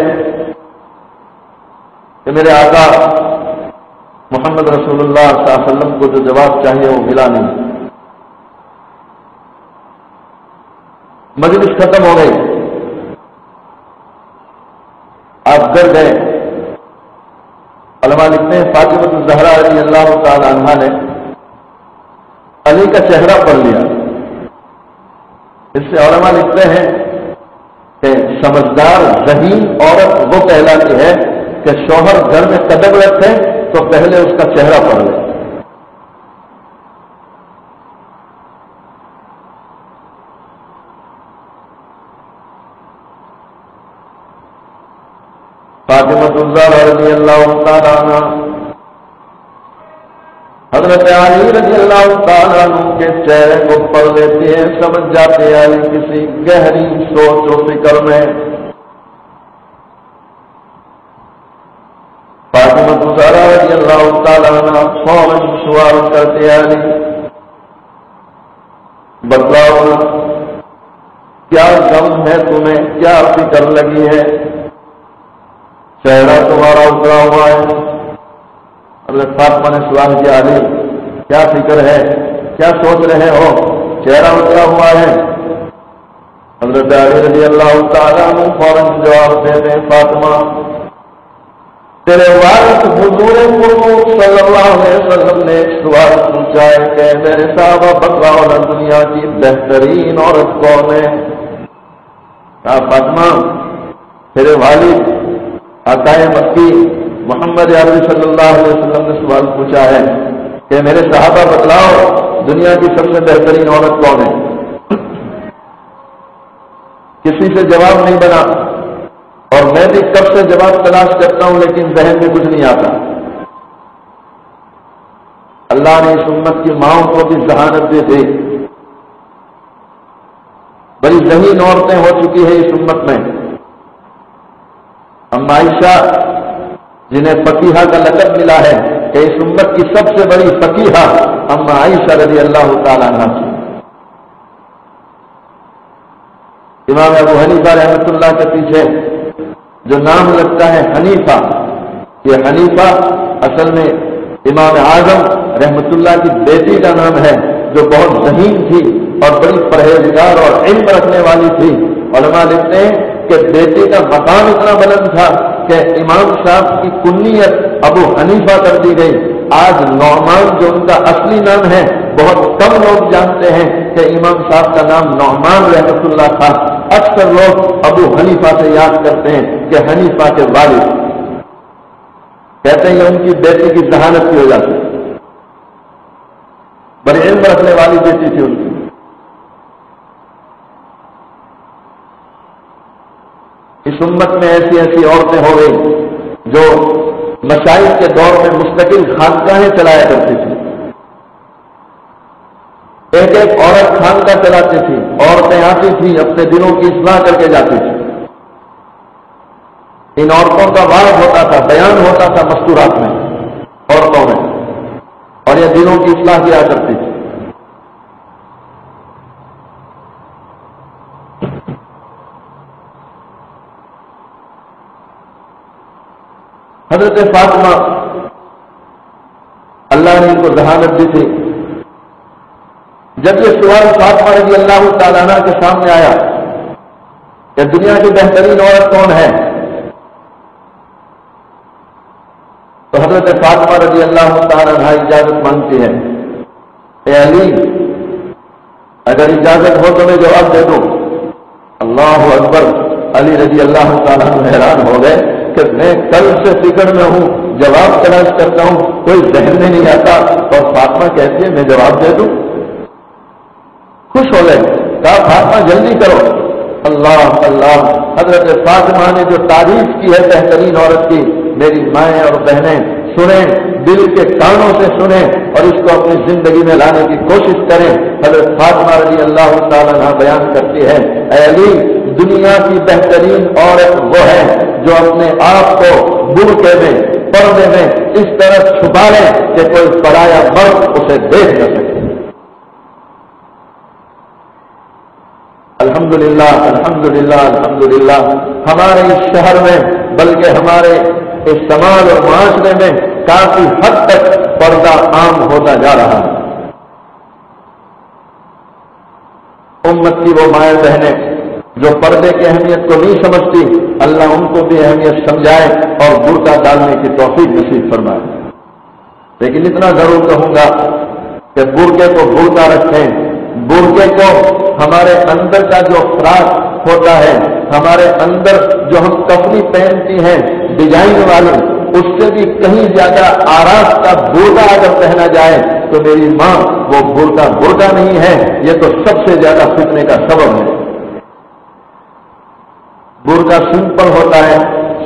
کہ میرے آقا محمد رسول اللہ صلی اللہ علیہ وسلم کو جو جواب چاہیے وہ ملا نہیں. مجلس ختم ہو گئی، آپ ڈر گئے. علماء لکھتے ہیں فاطمہ الزہرا رضی اللہ تعالی عنہا نے علی کا چہرہ پڑھ لیا. اس سے علماء لکھتے ہیں کہ سمجھدار ذہین عورت وہ کہلاتی ہے کہ شوہر گھر میں قدم رکھے تو پہلے اس کا چہرہ پڑھ لے. فاطمہ الزہرا رضی اللہ تعالیٰ عنہ حضرت علی رضی اللہ تعالیٰ عنہ کے چہرے کو پڑھ لیتی ہیں. سمجھ جاتے ہیں علی کسی گہری سوچ و فکر میں. فاطمہ الزہرا رضی اللہ تعالیٰ عنہ فوراً سوال کرتے ہیں علی بتلاؤ کیا غم ہے تمہیں، کیا فکر لگی ہے، چہرہ تمہارا اترا ہوا ہے. حضرت فاطمہ نے سوال کیا علی کیا فکر ہے، کیا سوچ رہے ہو، چہرہ اترا ہوا ہے. حضرت علی رضی اللہ تعالیٰ عنہ فوراً جواب دیتے ہیں فاطمہ تیرے والد حضور ملوک صلی اللہ علیہ وسلم نے ایک سوال پوچھا ہے کہ میرے صحابہ بتلاؤ نا دنیا کی بہترین عورت کون ہے؟ کہا فاطمہ، تیرے والد آقا مکی محمد عربی صلی اللہ علیہ وسلم نے سوال پوچھا ہے کہ میرے صحابہ بتلاؤ دنیا کی سب سے بہترین عورت کون ہے؟ کسی سے جواب نہیں بنا، اور میں بھی کب سے جواب تلاش کرتا ہوں لیکن ذہن میں کچھ نہیں آتا۔ اللہ نے اس امت کی ماؤں کو بھی ذہانت دے دی، بڑی ذہین عورتیں ہو چکی ہیں اس امت میں۔ اما عائشہ جنہیں فقیہہ کا لقب ملا ہے کہ اس امت کی سب سے بڑی فقیہہ اما عائشہ رضی اللہ تعالیٰ عنہ کی۔ امام ابو حنیفہ رحمۃ اللہ کے پیچھے جو نام لگتا ہے حنیفہ، یہ حنیفہ اصل میں امام اعظم رحمۃ اللہ کی بیٹی کا نام ہے، جو بہت ذہین تھی اور بڑی پرہیزگار اور علم رکھنے والی تھی۔ علماء لکھتے ہیں کہ بیٹی کا مقام اتنا بلند تھا کہ امام صاحب کی کنیت ابو حنیفہ کر دی گئی۔ آج نعمان جو ان کا اصلی نام ہے بہت کم لوگ جانتے ہیں کہ امام صاحب کا نام نعمان رحمۃ اللہ تھا۔ اکثر لوگ ابو حنیفہ سے یاد کرتے ہیں کہ حنیفہ کے والد، کہتے ہیں ان کی بیٹی کی ذہانت کی وجہ سے، بڑے علم رکھنے والی بیٹی تھی ان کی۔ اس امت میں ایسی ایسی عورتیں ہو گئی جو مشائخ کے دور میں مستقل خانقاہیں چلایا کرتی تھی، ایک ایک عورت خانقاہ چلاتی تھی، عورتیں آتی تھی اپنے دلوں کی اصلاح کر کے جاتی تھی۔ ان عورتوں کا وعظ ہوتا تھا، بیان ہوتا تھا مستورات میں، عورتوں میں، اور یہ دلوں کی اصلاح کیا کرتی تھی۔ حضرت فاطمہ اللہ نے ان کو ذہانت دی تھی۔ جب یہ سوال فاطمہ رضی اللہ تعالیٰ عنہ کے سامنے آیا کہ دنیا کی بہترین عورت کون ہے، تو حضرت فاطمہ رضی اللہ تعالیٰ عنہ اجازت مانگتی ہے، اے علی اگر اجازت ہو تو میں جواب دے دوں۔ اللہ اکبر! علی رضی اللہ تعالیٰ عنہ حیران ہو گئے کہ میں کل سے فکر میں ہوں، جواب تلاش کرتا ہوں، کوئی ذہن میں نہیں آتا، اور فاطمہ کہتی ہے میں جواب دے دوں۔ خوش ہو گئے، کہا فاطمہ جلدی کرو۔ اللہ اللہ! حضرت فاطمہ نے جو تعریف کی ہے بہترین عورت کی، میری مائیں اور بہنیں سنیں، دل کے کانوں سے سنیں اور اس کو اپنی زندگی میں لانے کی کوشش کریں۔ حضرت فاطمہ رضی اللہ تعالیٰ عنہ بیان کرتی ہے، اے علی دنیا کی بہترین عورت وہ ہے جو اپنے آپ کو برقعے میں، پردے میں اس طرح چھپا لے کہ کوئی پرایا مرد اسے دیکھ نہ سکے۔ الحمدللہ الحمدللہ الحمدللہ ہمارے اس شہر میں بلکہ ہمارے اس سماج اور معاشرے میں کافی حد تک پردہ عام ہوتا جا رہا ہے۔ امت کی وہ مائیں بہنیں جو پردے کی اہمیت کو نہیں سمجھتی، اللہ ان کو بھی اہمیت سمجھائے اور برقع ڈالنے کی توفیق نصیب فرمائے۔ لیکن اتنا ضرور کہوں گا کہ برقعے کو برقع رکھیں، برقعے کو ہمارے اندر کا جو فراق ہوتا ہے، ہمارے اندر جو ہم کفنی پہنتی ہیں ڈیزائن والی، اس سے بھی کہیں زیادہ آراستہ برقع اگر پہنا جائے تو میری ماں وہ برقع نہیں ہے، یہ تو سب سے زیادہ فتنے کا سبب ہے۔ برقع سمپل ہوتا ہے،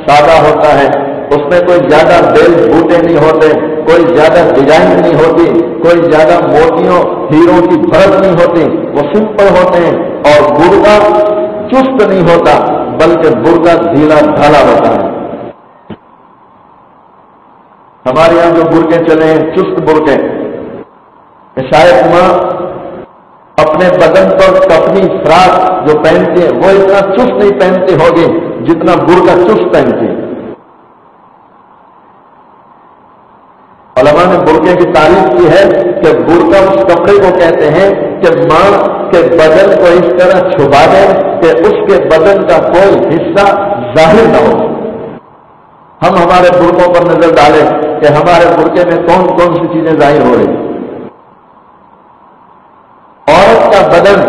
سادہ ہوتا ہے، اس میں کوئی زیادہ بیل بوٹے نہیں ہوتے، کوئی زیادہ ڈیزائن نہیں ہوتی، کوئی زیادہ موتیوں ہیروں کی بھرت نہیں ہوتی، وہ سمپل ہوتے ہیں۔ اور برقع چست نہیں ہوتا بلکہ برقع ڈھیلا ڈھالا ہوتا ہے۔ ہمارے یہاں جو برقعے چلے ہیں چست برقعے، شاید ماں اپنے بدن پر کفنی فراق جو پہنتی ہے وہ اتنا چست نہیں پہنتی ہوگی جتنا برقع چست پہنتی ہے۔ علماء نے برقعے کی تعریف کی ہے کہ برقع اس کپڑے کو کہتے ہیں کہ ماں کے بدن کو اس طرح چھپا دے کہ اس کے بدن کا کوئی حصہ ظاہر نہ ہو۔ ہم ہمارے برقعوں پر نظر ڈالیں کہ ہمارے برقعے میں کون کون سی چیزیں ظاہر ہو رہی. عورت کا بدن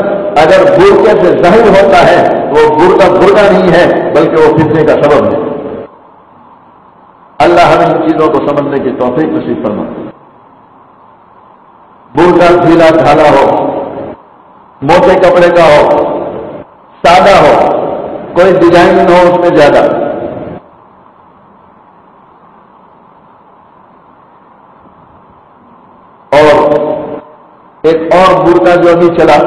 اگر برقعے سے ظاہر ہوتا ہے وہ برقع نہیں ہے بلکہ وہ فتنے کا سبب ہے. اللہ ہمیں ان چیزوں کو سمجھنے کی توفیق نصیب فرمائے. برقع ڈھیلا ڈھالا ہو، موٹے کپڑے کا ہو، سادہ ہو، کوئی ڈیزائن نہ ہو اس میں زیادہ. اور ایک اور برقع جو ابھی چلا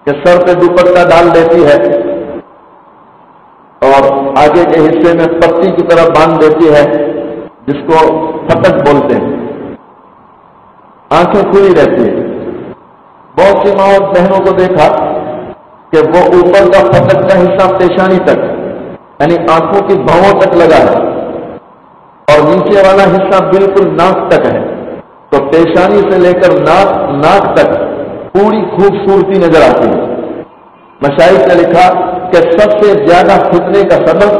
کہ سر پہ دوپٹہ ڈال دیتی ہے اور آگے کے حصے میں پتی کی طرح باندھ دیتی ہے جس کو پھٹک بولتے ہیں. آنکھیں کھلی رہتی ہیں. بہت سی ماں اور بہنوں کو دیکھا کہ وہ اوپر کا پھٹک کا حصہ پیشانی تک یعنی آنکھوں کی بھووں تک لگا ہے اور نیچے والا حصہ بالکل ناک تک ہے. تو پیشانی سے لے کر ناک تک پوری خوبصورتی نظر آتی ہے. مشائخ نے لکھا کہ سب سے زیادہ فتنے کا سبب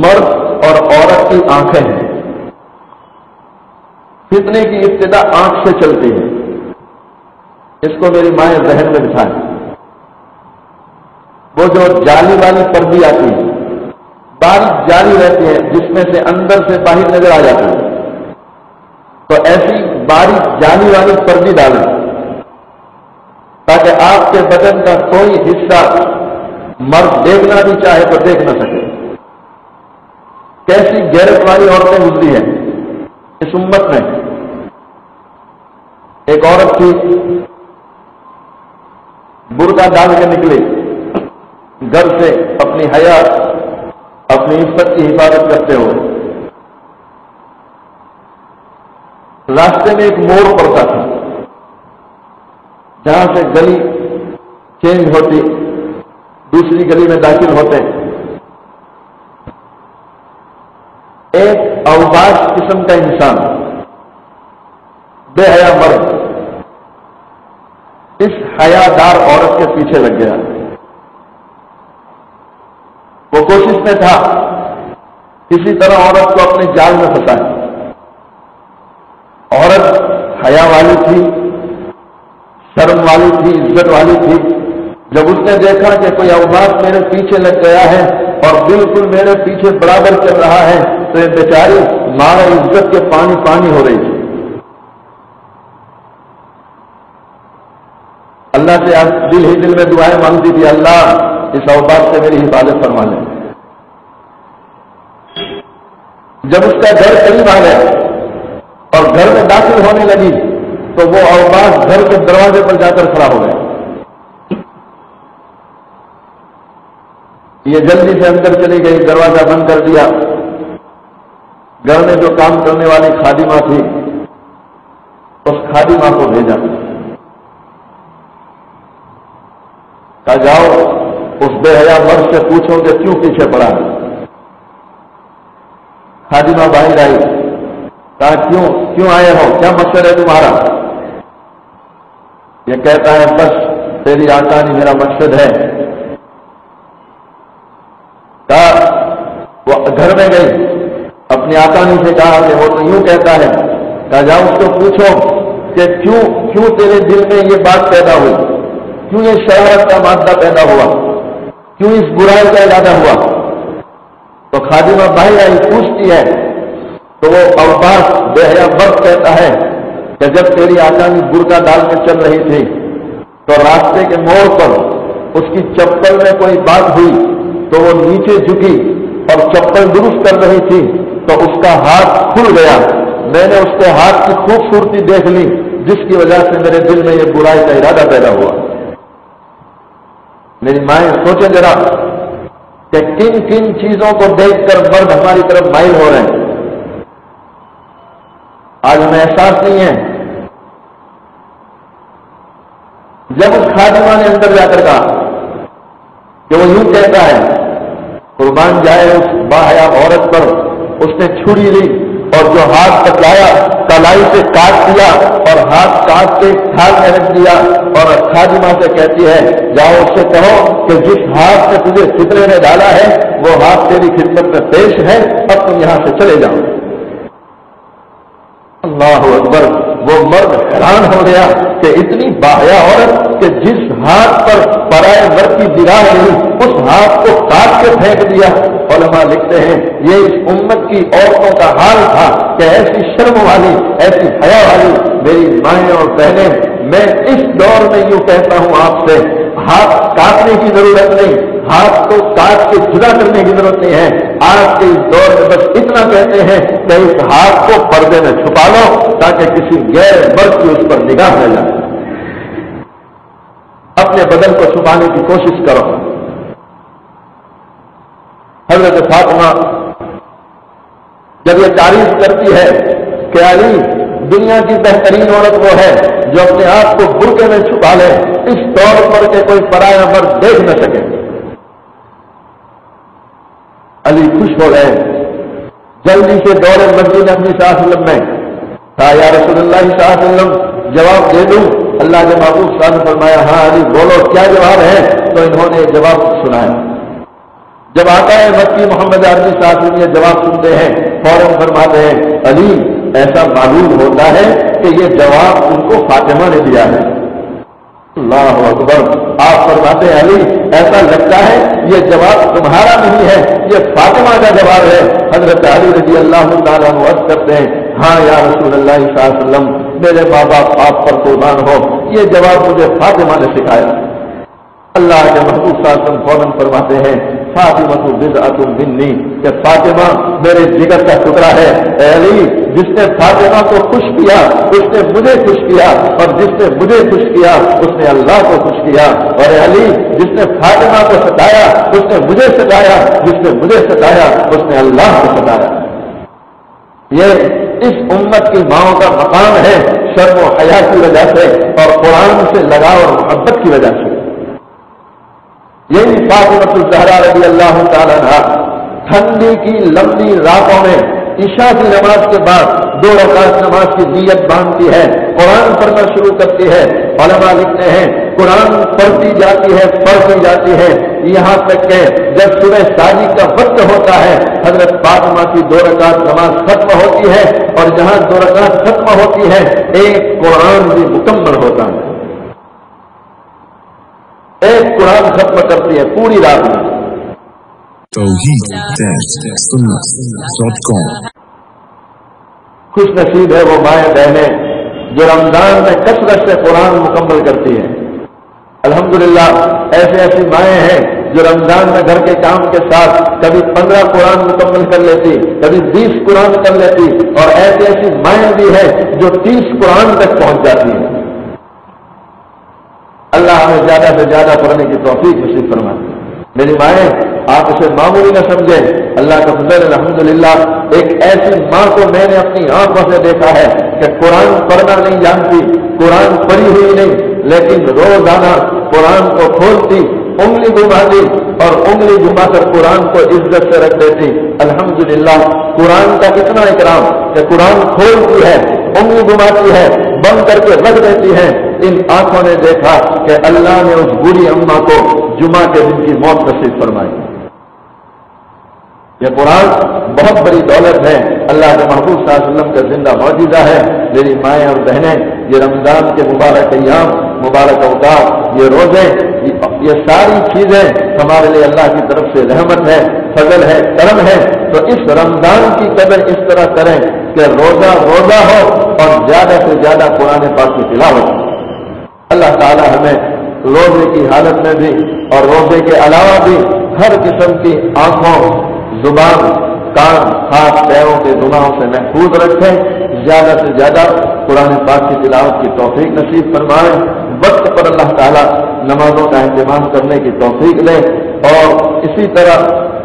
مرد اور عورت کی آنکھیں ہیں. فتنے کی ابتدا آنکھ سے چلتی ہے. اس کو میری مائیں ذہن میں بٹھائیں. وہ جو جالی والی پردی آتی ہے، باریک جالی رہتی ہے جس میں سے اندر سے باہر نظر آ جاتی ہے، تو ایسی باریک جالی والی پردی ڈالیں تاکہ آپ کے بدن کا کوئی حصہ مرد دیکھنا بھی چاہے تو دیکھ نہ سکے. کیسی غیرت والی عورتیں گزری ہیں اس امت میں. ایک عورت تھی، برقع ڈال کے نکلی گھر سے اپنی حیا اپنی عزت کی حفاظت کرتے ہوئے. راستے میں ایک موڑ پڑتا تھا جہاں سے گلی چینج ہوتی، دوسری گلی میں داخل ہوتے. ایک اوباش قسم کا انسان، بے حیا مرد، اس حیا دار عورت کے پیچھے لگ گیا. وہ کوشش میں تھا کسی طرح عورت کو اپنے جال میں پھنسائے. عورت حیا والی تھی، شرم والی تھی، عزت والی تھی. جب اس نے دیکھا کہ کوئی اوباش میرے پیچھے لگ گیا ہے اور بالکل میرے پیچھے برابر چل رہا ہے تو یہ بیچاری مارا عزت کے پانی پانی ہو رہی تھی. اللہ سے دل ہی دل میں دعائیں مانگتی تھی، اللہ اس اوباش سے میری حفاظت فرما لے. جب اس کا گھر قریب آ گیا اور گھر میں داخل ہونے لگی تو وہ اوباش گھر کے دروازے پر جا کر کھڑا ہو گیا. یہ جلدی سے اندر چلی گئی، دروازہ بند کر دیا. گھر میں جو کام کرنے والی خادمہ تھی اس خادمہ کو بھیجا، کہا جاؤ اس بے حیا مرد سے پوچھو کہ کیوں پیچھے پڑا ہے. خادمہ باہر آئی، کہا کیوں آئے ہو، کیا مقصد ہے تمہارا؟ یہ کہتا ہے بس تیری آسانی میرا مقصد ہے. کہا وہ گھر میں گئی، اپنی آسانی سے کہا کہ وہ تو یوں کہتا ہے. کہا جاؤ اس کو پوچھو کہ کیوں تیرے دل میں یہ بات پیدا ہوئی، کیوں یہ شرارت کا مادہ پیدا ہوا، کیوں اس برائی کا ارادہ ہوا. تو خادمہ باہر آئی، پوچھتی ہے تو وہ اوباش بے حیا مرد کہتا ہے کہ جب تیری آسانی برقع ڈال کے چل رہی تھی تو راستے کے موڑ پر اس کی چپل میں کوئی بات ہوئی تو وہ نیچے جھکی اور چپل درست کر رہی تھی تو اس کا ہاتھ کھل گیا. میں نے اس کے ہاتھ کی خوبصورتی دیکھ لی جس کی وجہ سے میرے دل میں یہ برائی کا ارادہ پیدا ہوا. میری مائیں سوچیں ذرا کہ کن کن چیزوں کو دیکھ کر مرد ہماری طرف مائل ہو رہے ہیں. آج ہمیں احساس نہیں ہے. جب اس خادمہ نے اندر جا کر کہا کہ وہ یوں کہتا ہے، قربان جائے اس باحیا عورت پر اس نے چھری لی اور جو ہاتھ بتلایا کلائی سے کاٹ دیا اور ہاتھ کاٹ کے تھال میں رکھ دیا، اور خادمہ سے کہتی ہے جاؤ اس سے کہو کہ جس ہاتھ سے تجھے فتنے نے ڈالا ہے وہ ہاتھ تیری خدمت میں پیش ہے، اب تم یہاں سے چلے جاؤ۔ اللہ اکبر! وہ مرد حیران ہو گیا کہ اتنی باحیا عورت کہ جس ہاتھ پر پرائے مرد کی نگاہ نہیں اس ہاتھ کو کاٹ کے پھینک دیا۔ علماء لکھتے ہیں یہ اس امت کی عورتوں کا حال تھا کہ ایسی شرم والی، ایسی حیا والی میری مائیں اور بہنیں، میں اس دور میں یوں کہتا ہوں آپ سے، ہاتھ کاٹنے کی ضرورت نہیں، ہاتھ کو کاٹ کے جدا کرنے کی ضرورت نہیں ہے۔ آج کے اس دور میں بس اتنا کہتے ہیں کہ اس ہاتھ کو پردے میں چھپا لو تاکہ کسی غیر مرد کی اس پر نگاہ نہ جائے۔ اپنے بدن کو چھپانے کی کوشش کرو۔ حضرت فاطمہ جب یہ تعریف کرتی ہے کہ علی دنیا کی بہترین عورت وہ ہے جو اپنے آپ کو برقعے میں چھپا لے، اس طور پر کہ کوئی پرایا مرد دیکھ نہ سکے۔ علی خوش ہو گئے، جلدی سے دوڑے مسجد نبی صلی اللہ علیہ وسلم میں، کہا یا رسول اللہ صلی اللہ علیہ وسلم جواب دے دوں؟ اللہ کے محبوب صلی اللہ علیہ وسلم نے فرمایا ہاں علی بولو کیا جواب ہے؟ تو انہوں نے جواب سنایا۔ جب آتا ہے مکی محمد عربی صلی اللہ علیہ وسلم یہ جواب سنتے ہیں، فوراً فرماتے ہیں علی ایسا معلوم ہوتا ہے کہ یہ جواب ان کو فاطمہ نے دیا ہے۔ اللہ اکبر! آپ فرماتے ہیں علی ایسا لگتا ہے یہ جواب تمہارا نہیں ہے، یہ فاطمہ کا جواب ہے۔ حضرت علی رضی اللہ تعالیٰ عنہ عرض کرتے ہیں ہاں یا رسول اللہ صلی اللہ علیہ وسلم میرے ماں باپ آپ پر قربان ہو، یہ جواب مجھے فاطمہ نے سکھایا۔ اللہ کے محبوب صلی اللہ علیہ وسلم فوراً فرماتے ہیں فاطمہ بضعۃ منی، کہ فاطمہ میرے جگر کا ٹکڑا ہے۔ اے علی جس نے فاطمہ کو خوش کیا اس نے مجھے خوش کیا، اور جس نے مجھے خوش کیا اس نے اللہ کو خوش کیا، اور اے علی جس نے فاطمہ کو ستایا اس نے مجھے ستایا، جس نے مجھے ستایا اس نے اللہ کو ستایا۔ یہ اس امت کی ماؤں کا مقام ہے شرم و حیا کی وجہ سے اور قرآن سے لگاؤ اور محبت کی وجہ سے۔ یہی فاطمہ الزہرا رضی اللہ تعالیٰ عنہا ٹھنڈی کی لمبی راتوں میں عشاء کی نماز کے بعد 2 رکعت نماز کی نیت باندھتی ہے، قرآن پڑھنا شروع کرتی ہے۔ علماء لکھتے ہیں قرآن پڑھتی جاتی ہے یہاں تک کہ جب صبح ساری کا وقت ہوتا ہے حضرت فاطمہ کی 2 رکعت نماز ختم ہوتی ہے، اور جہاں 2 رکعت ختم ہوتی ہے ایک قرآن بھی مکمل ہوتا ہے، ایک قرآن ختم کرتی ہے پوری رات میں۔ توحید-سنت.com خوش نصیب ہے وہ مائیں بہنیں جو رمضان میں کثرت سے قرآن مکمل کرتی ہیں۔ الحمدللہ ایسی مائیں ہیں جو رمضان میں گھر کے کام کے ساتھ کبھی 15 قرآن مکمل کر لیتی، کبھی 20 قرآن کر لیتی، اور ایسی مائیں بھی ہیں جو 30 قرآن تک پہنچ جاتی ہیں۔ اللہ ہمیں زیادہ سے زیادہ پڑھنے کی توفیق نصیب فرمائے۔ میری مائیں آپ اسے معمولی نہ سمجھیں، اللہ کا فضل الحمدللہ ایک ایسی ماں کو میں نے اپنی آنکھوں سے دیکھا ہے کہ قرآن پڑھنا نہیں جانتی، قرآن پڑھی ہوئی نہیں، لیکن روزانہ قرآن کو کھولتی، انگلی گھماتی اور انگلی گھما کر قرآن کو عزت سے رکھ دیتی۔ الحمدللہ قرآن کا اتنا اکرام کہ قرآن کھولتی ہے، انگلی گھماتی ہے، بند کر کے رکھ دیتی ہے۔ ان آنکھوں نے دیکھا کہ اللہ نے اس بوڑھی اماں کو جمعہ کے دن کی موت نصیب فرمائی۔ یہ قرآن بہت بڑی دولت ہے، اللہ کے محبوب صلی اللہ علیہ وسلم کا زندہ معجزہ ہے۔ میری مائیں اور بہنیں یہ رمضان کے مبارک ایام، مبارک اوقات، یہ روزے، یہ ساری چیزیں ہمارے لیے اللہ کی طرف سے رحمت ہے، فضل ہے، کرم ہے۔ تو اس رمضان کی قدر اس طرح کریں کہ روزہ ہو اور زیادہ سے زیادہ قرآن پاک کی تلاوت ہو۔ اللہ تعالی ہمیں روزے کی حالت میں بھی اور روزے کے علاوہ بھی ہر قسم کی آنکھوں، زبان، کان، ہاتھ، پیروں کے گناہوں سے محفوظ رکھیں، زیادہ سے زیادہ قرآن پاک کی تلاوت کی توفیق نصیب فرمائیں، وقت پر اللہ تعالی نمازوں کا اہتمام کرنے کی توفیق لے، اور اسی طرح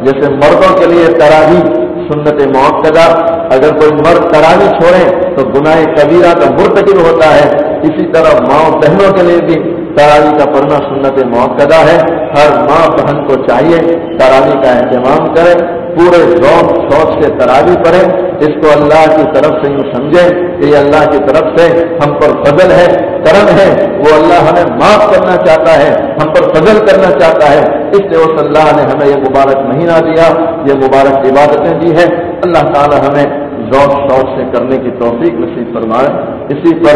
جیسے مردوں کے لیے تراویح سنت مؤکدہ، اگر کوئی مرد تراویح چھوڑے تو گناہ کبیرہ کا مرتکب ہوتا ہے، اسی طرح ماؤں بہنوں کے لیے بھی تراویح کا پڑھنا سنت موقدہ ہے. ہر ماں بہن کو چاہیے تراویح کا اہتمام کرے, پورے ذوق شوق سے تراویح پڑھے. اس کو اللہ کی طرف سے یوں سمجھے کہ یہ اللہ کی طرف سے ہم پر فضل ہے, کرم ہے. وہ اللہ ہمیں معاف کرنا چاہتا ہے, ہم پر فضل کرنا چاہتا ہے. اس لیے اس اللہ نے ہمیں یہ مبارک مہینہ دیا, یہ مبارک عبادتیں دی ہیں. اللہ تعالی ہمیں ذوق شوق سے کرنے کی توفیق نصیب فرمائے. اسی پر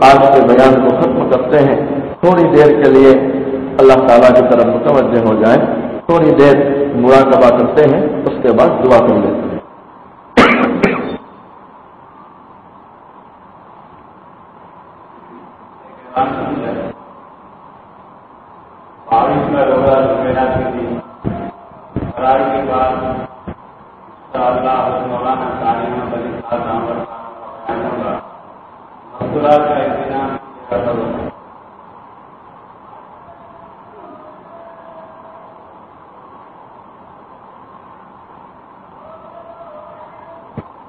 آج کے بیان کو ختم کرتے ہیں. تھوڑی دیر کے لیے اللہ تعالیٰ کی طرف متوجہ ہو جائیں, تھوڑی دیر مراقبہ کرتے ہیں, اس کے بعد دعا کر لیتے ہیں. بارش میں روزہ جمعرات کے دن قرار کے بعد انشاءاللہ مولانا تعلیم بلی صاحب نامور کا ہوگا. مذکورات کا اہتمام کیا کرو.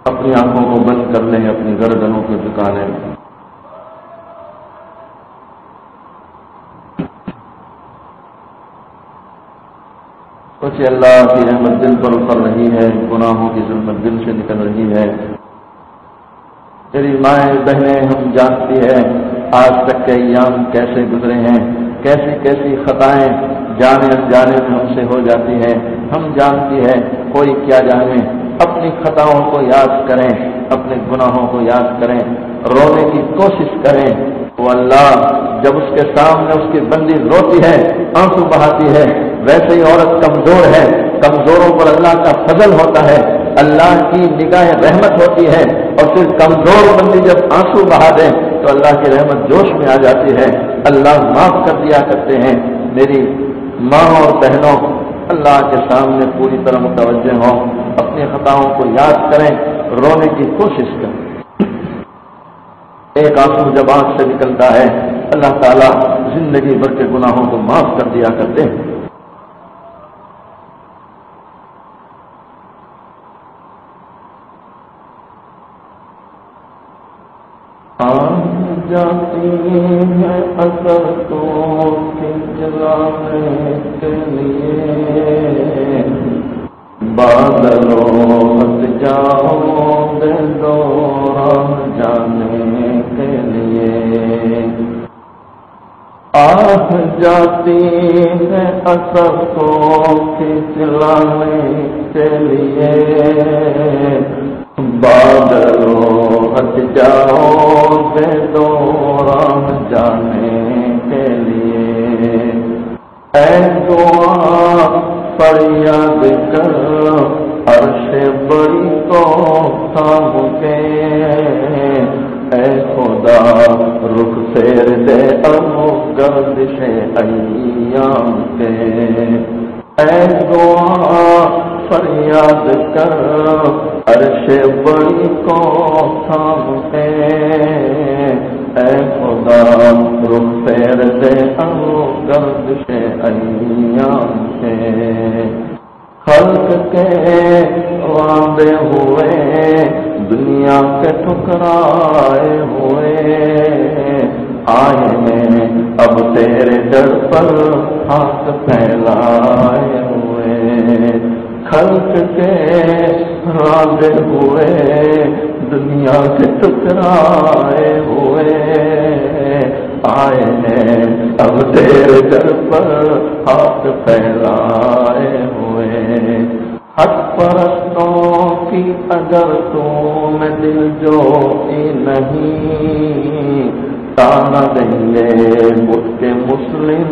اپنی آنکھوں کو بند کر لیں, اپنی گردنوں کو جھکا لیں. سوچے اللہ کی رحمت دل پر اتر رہی ہے, گناہوں کی ظلمت دل سے نکل رہی ہے. تیری مائیں بہنیں ہم جانتی ہے آج تک کے ایام کیسے گزرے ہیں, کیسی کیسی خطائیں جانے انجانے میں ہم سے ہو جاتی ہیں. ہم جانتی ہے, کوئی کیا جانے. اپنی خطاؤں کو یاد کریں, اپنے گناہوں کو یاد کریں, رونے کی کوشش کریں. وہ اللہ جب اس کے سامنے اس کی بندی روتی ہے, آنسو بہاتی ہے, ویسے ہی عورت کمزور ہے, کمزوروں پر اللہ کا فضل ہوتا ہے, اللہ کی نگاہ رحمت ہوتی ہے. اور پھر کمزور بندی جب آنسو بہا دے تو اللہ کی رحمت جوش میں آ جاتی ہے. اللہ معاف کر دیا کرتے ہیں. میری ماں اور بہنوں, اللہ کے سامنے پوری طرح متوجہ ہوں, اپنی خطاؤں کو یاد کریں, رونے کی کوشش کریں. ایک آنسو جب آنکھ سے نکلتا ہے اللہ تعالیٰ زندگی بھر کے گناہوں کو معاف کر دیا کرتے ہیں. جاتی ہے اثر تو جلانے کے لیے, بادلوں جاؤ دے دوران جانے کے لیے. آہ جاتی ہے اثر کو جلانے کے لیے, بادلوں ہٹ جاؤ دے دوران جانے کے لیے. اے دعا فریاد کر عرش بڑی کو تھام کے, اے خدا رخ پھیر دے اب گردش ایام کے. اے دعا فریاد کر عرش بڑی کو تھام کے, اے خدا رخ پھیر دے اب گردش ایام کے. خلق کے وعدے ہوئے دنیا کے ٹھکرائے ہوئے, آئے ہیں اب تیرے در پر ہاتھ پھیلائے ہوئے. خلق کے وعدے ہوئے دنیا کے ٹکرائے ہوئے, آئے ہیں اب تیرے در پر ہاتھ پھیلائے ہوئے. حق پرستوں کی اگر تم دل جو نہیں, تانا دیں گے بت کے مسلم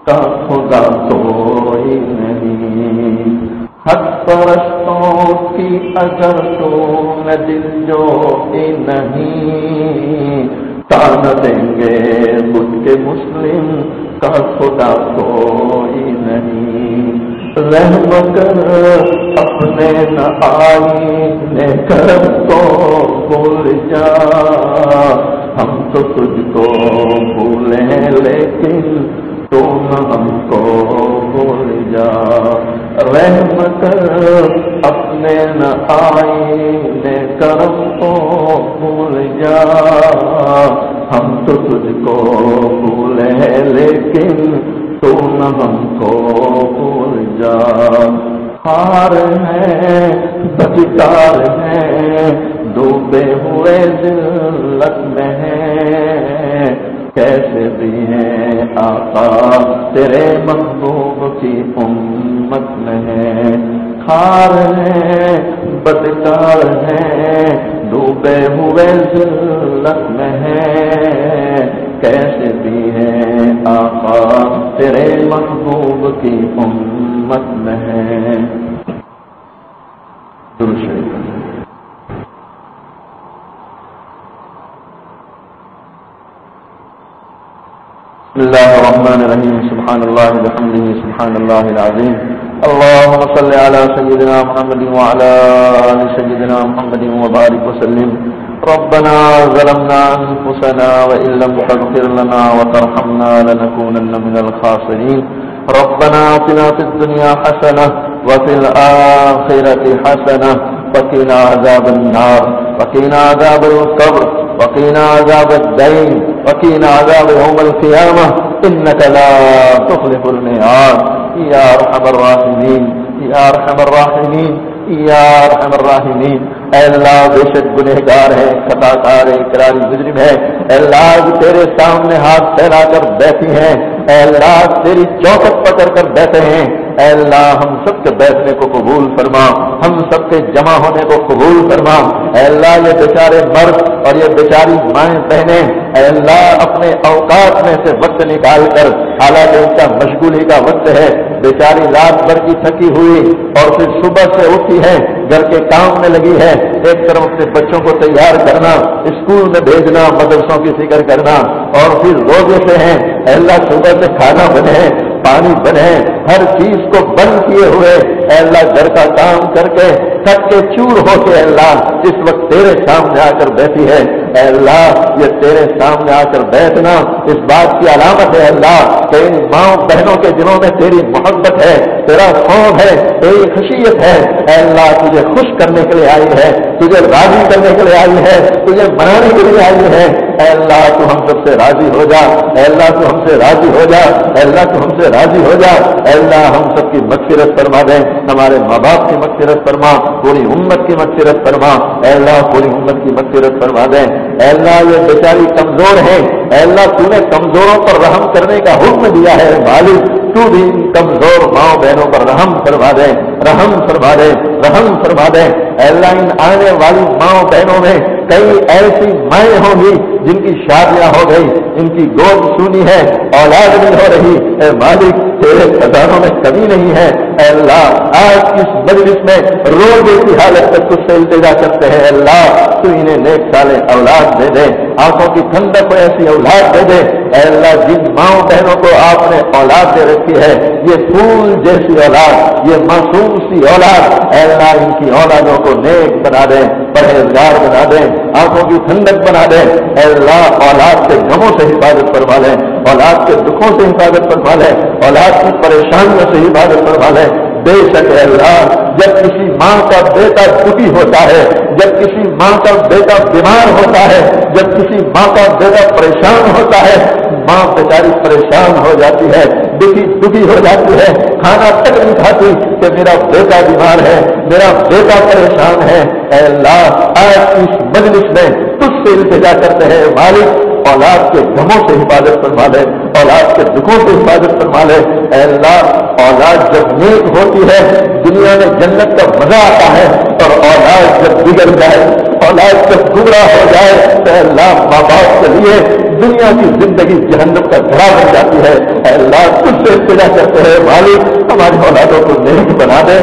کا خدا کوئی نہیں. حق پرستوں کی اگر تم دل جو نہیں, تانا دیں گے بت کے مسلم کا خدا کوئی نہیں. رحم کر اپنے نہ آئینے کرم کو بھول جا, ہم تو تجھ کو بھولیں لیکن تو نہ ہم کو بھول جا. رحم کر اپنے نہ آئینے کرم کو بھول جا, ہم تو تجھ کو بھولے لیکن تو نہ ہم کو بھول جا. ہار ہیں بدکار ہیں ڈوبے ہوئے ذلت میں ہیں کیسے بھی ہیں آقا تیرے محبوب کی امت میں ہیں. خار ہیں بدکار ہیں ڈوبے ہوئے ذلت میں ہیں کیسے بھی ہیں آقا تیرے محبوب کی امت میں ہیں. درود شریف. بسم اللہ الرحمن الرحیم. سبحان اللہ وبحمدہ سبحان اللہ العظیم. اللهم صل على سيدنا محمد وعلى آل سيدنا محمد وبارك وسلم. ربنا ظلمنا أنفسنا وإن لم تغفر لنا وترحمنا لنكونن من الخاسرين. ربنا آتنا في الدنيا حسنة وفي الآخرة حسنة وقنا عذاب النار وقنا عذاب القبر وقنا عذاب الدين وقنا عذاب يوم القيامة إنك لا تخلف الميعاد يا أرحم الراحمين يا أرحم الراحمين یا ارحم الراحمین. اے اللہ بے شک گنہگار ہے خطا کار ہے اقراری مجرم ہے. اے اللہ تیرے سامنے ہاتھ پھیلا کر بیٹھی ہیں. اے اللہ تیری چوکٹ پکڑ کر بیٹھے ہیں. اے اللہ ہم سب کے بیٹھنے کو قبول فرما ہم سب کے جمع ہونے کو قبول فرما. اے اللہ یہ بیچارے مرد اور یہ بیچاری مائیں بہنیں اے اللہ اپنے اوقات میں سے وقت نکال کر حالانکہ ان کا مشغولی کا وقت ہے بیچاری رات بھر کی تھکی ہوئی اور پھر صبح سے اٹھی ہے گھر کے کام میں لگی ہے. ایک طرف اپنے بچوں کو تیار کرنا اسکول میں بھیجنا مدرسوں کی فکر کرنا اور پھر روزے سے ہیں. اے اللہ صبح سے کھانا بنے پانی بنے ہر چیز کو بند کیے ہوئے اے اللہ گھر کا کام کر کے تھک کے چور ہو کے اے اللہ اس وقت تیرے سامنے آ کر بیٹھی ہے. اے اللہ یہ تیرے سامنے آ کر بیٹھنا اس بات کی علامت ہے اللہ کہ ان ماں بہنوں کے دلوں میں تیری محبت ہے تیرا خوف ہے تیری خشیت ہے. اے اللہ تجھے خوش کرنے کے لیے آئی ہے تجھے راضی کرنے کے لیے آئی ہے تجھے منانے کے لیے آئی ہے. اے اللہ تو ہم سب سے راضی ہو جا. اے اللہ تو ہم سے راضی ہو جا. اے اللہ تو ہم سے راضی ہو جا. اے اللہ ہم سب کی مغفرت فرما دے ہمارے ماں باپ کی مغفرت فرما پوری امت کی مغفرت فرما. اے اللہ پوری امت کی مغفرت فرما دے. اے اللہ یہ بیچاری کمزور ہے اے اللہ تو نے کمزوروں پر رحم کرنے کا حکم دیا ہے مالک تو بھی کمزور ماں بہنوں پر رحم فرما دے رحم فرما دے رحم فرما دے. اے اللہ ان آنے والی ماں بہنوں میں کئی ایسی مائیں ہوں گی جن کی شادیاں ہو گئی ان کی گود سونی ہے اولاد نہیں ہو رہی. اے مالک تیرے خزانوں میں کمی نہیں ہے. اے اللہ آج اس مجلس میں روزے کی حالت میں تجھ سے التجا کرتے ہیں. اللہ تو انہیں نیک سالے اولاد دے دے آنکھوں کی ٹھنڈک کو ایسی اولاد دے دے. اے اللہ جن ماں بہنوں کو آپ نے اولاد دے رکھی ہے یہ پھول جیسی اولاد یہ معصوم سی اولاد اے اللہ ان کی اولادوں کو نیک بنا دے پرہیزگار بنا دے آنکھوں کی ٹھنڈک بنا دے. اے اللہ اولاد کے غموں سے حفاظت فرما لے اولاد کے دکھوں سے حفاظت فرما لے اولاد کی پریشانیوں سے حفاظت فرما لے. بے شک ہے اللہ جب کسی ماں کا بیٹا دکھی ہوتا ہے جب کسی ماں کا بیٹا بیمار ہوتا ہے جب کسی ماں کا بیٹا پریشان ہوتا ہے ماں بیچاری پریشان ہو جاتی ہے دکھی ہو جاتی ہے کھانا تک نہیں کھاتی کہ میرا بیٹا بیمار ہے میرا بیٹا پریشان ہے. اے اللہ آج اس مجلس میں تجھ سے التجا کرتے ہیں مالک اولاد کے غموں سے حفاظت فرما لے اولاد کے دکھوں سے حفاظت فرما لے. اے اللہ اولاد جب نیک ہوتی ہے دنیا میں جنت کا مزہ آتا ہے اور اولاد جب بگڑ جائے اولاد جب گمراہ ہو جائے تو اللہ ماں باپ کے لیے دنیا کی زندگی جہنم کا گھڑا بن جاتی ہے. اے اللہ تجھ سے التجا کرتے ہیں مالک ہماری اولادوں کو نیک بنا دے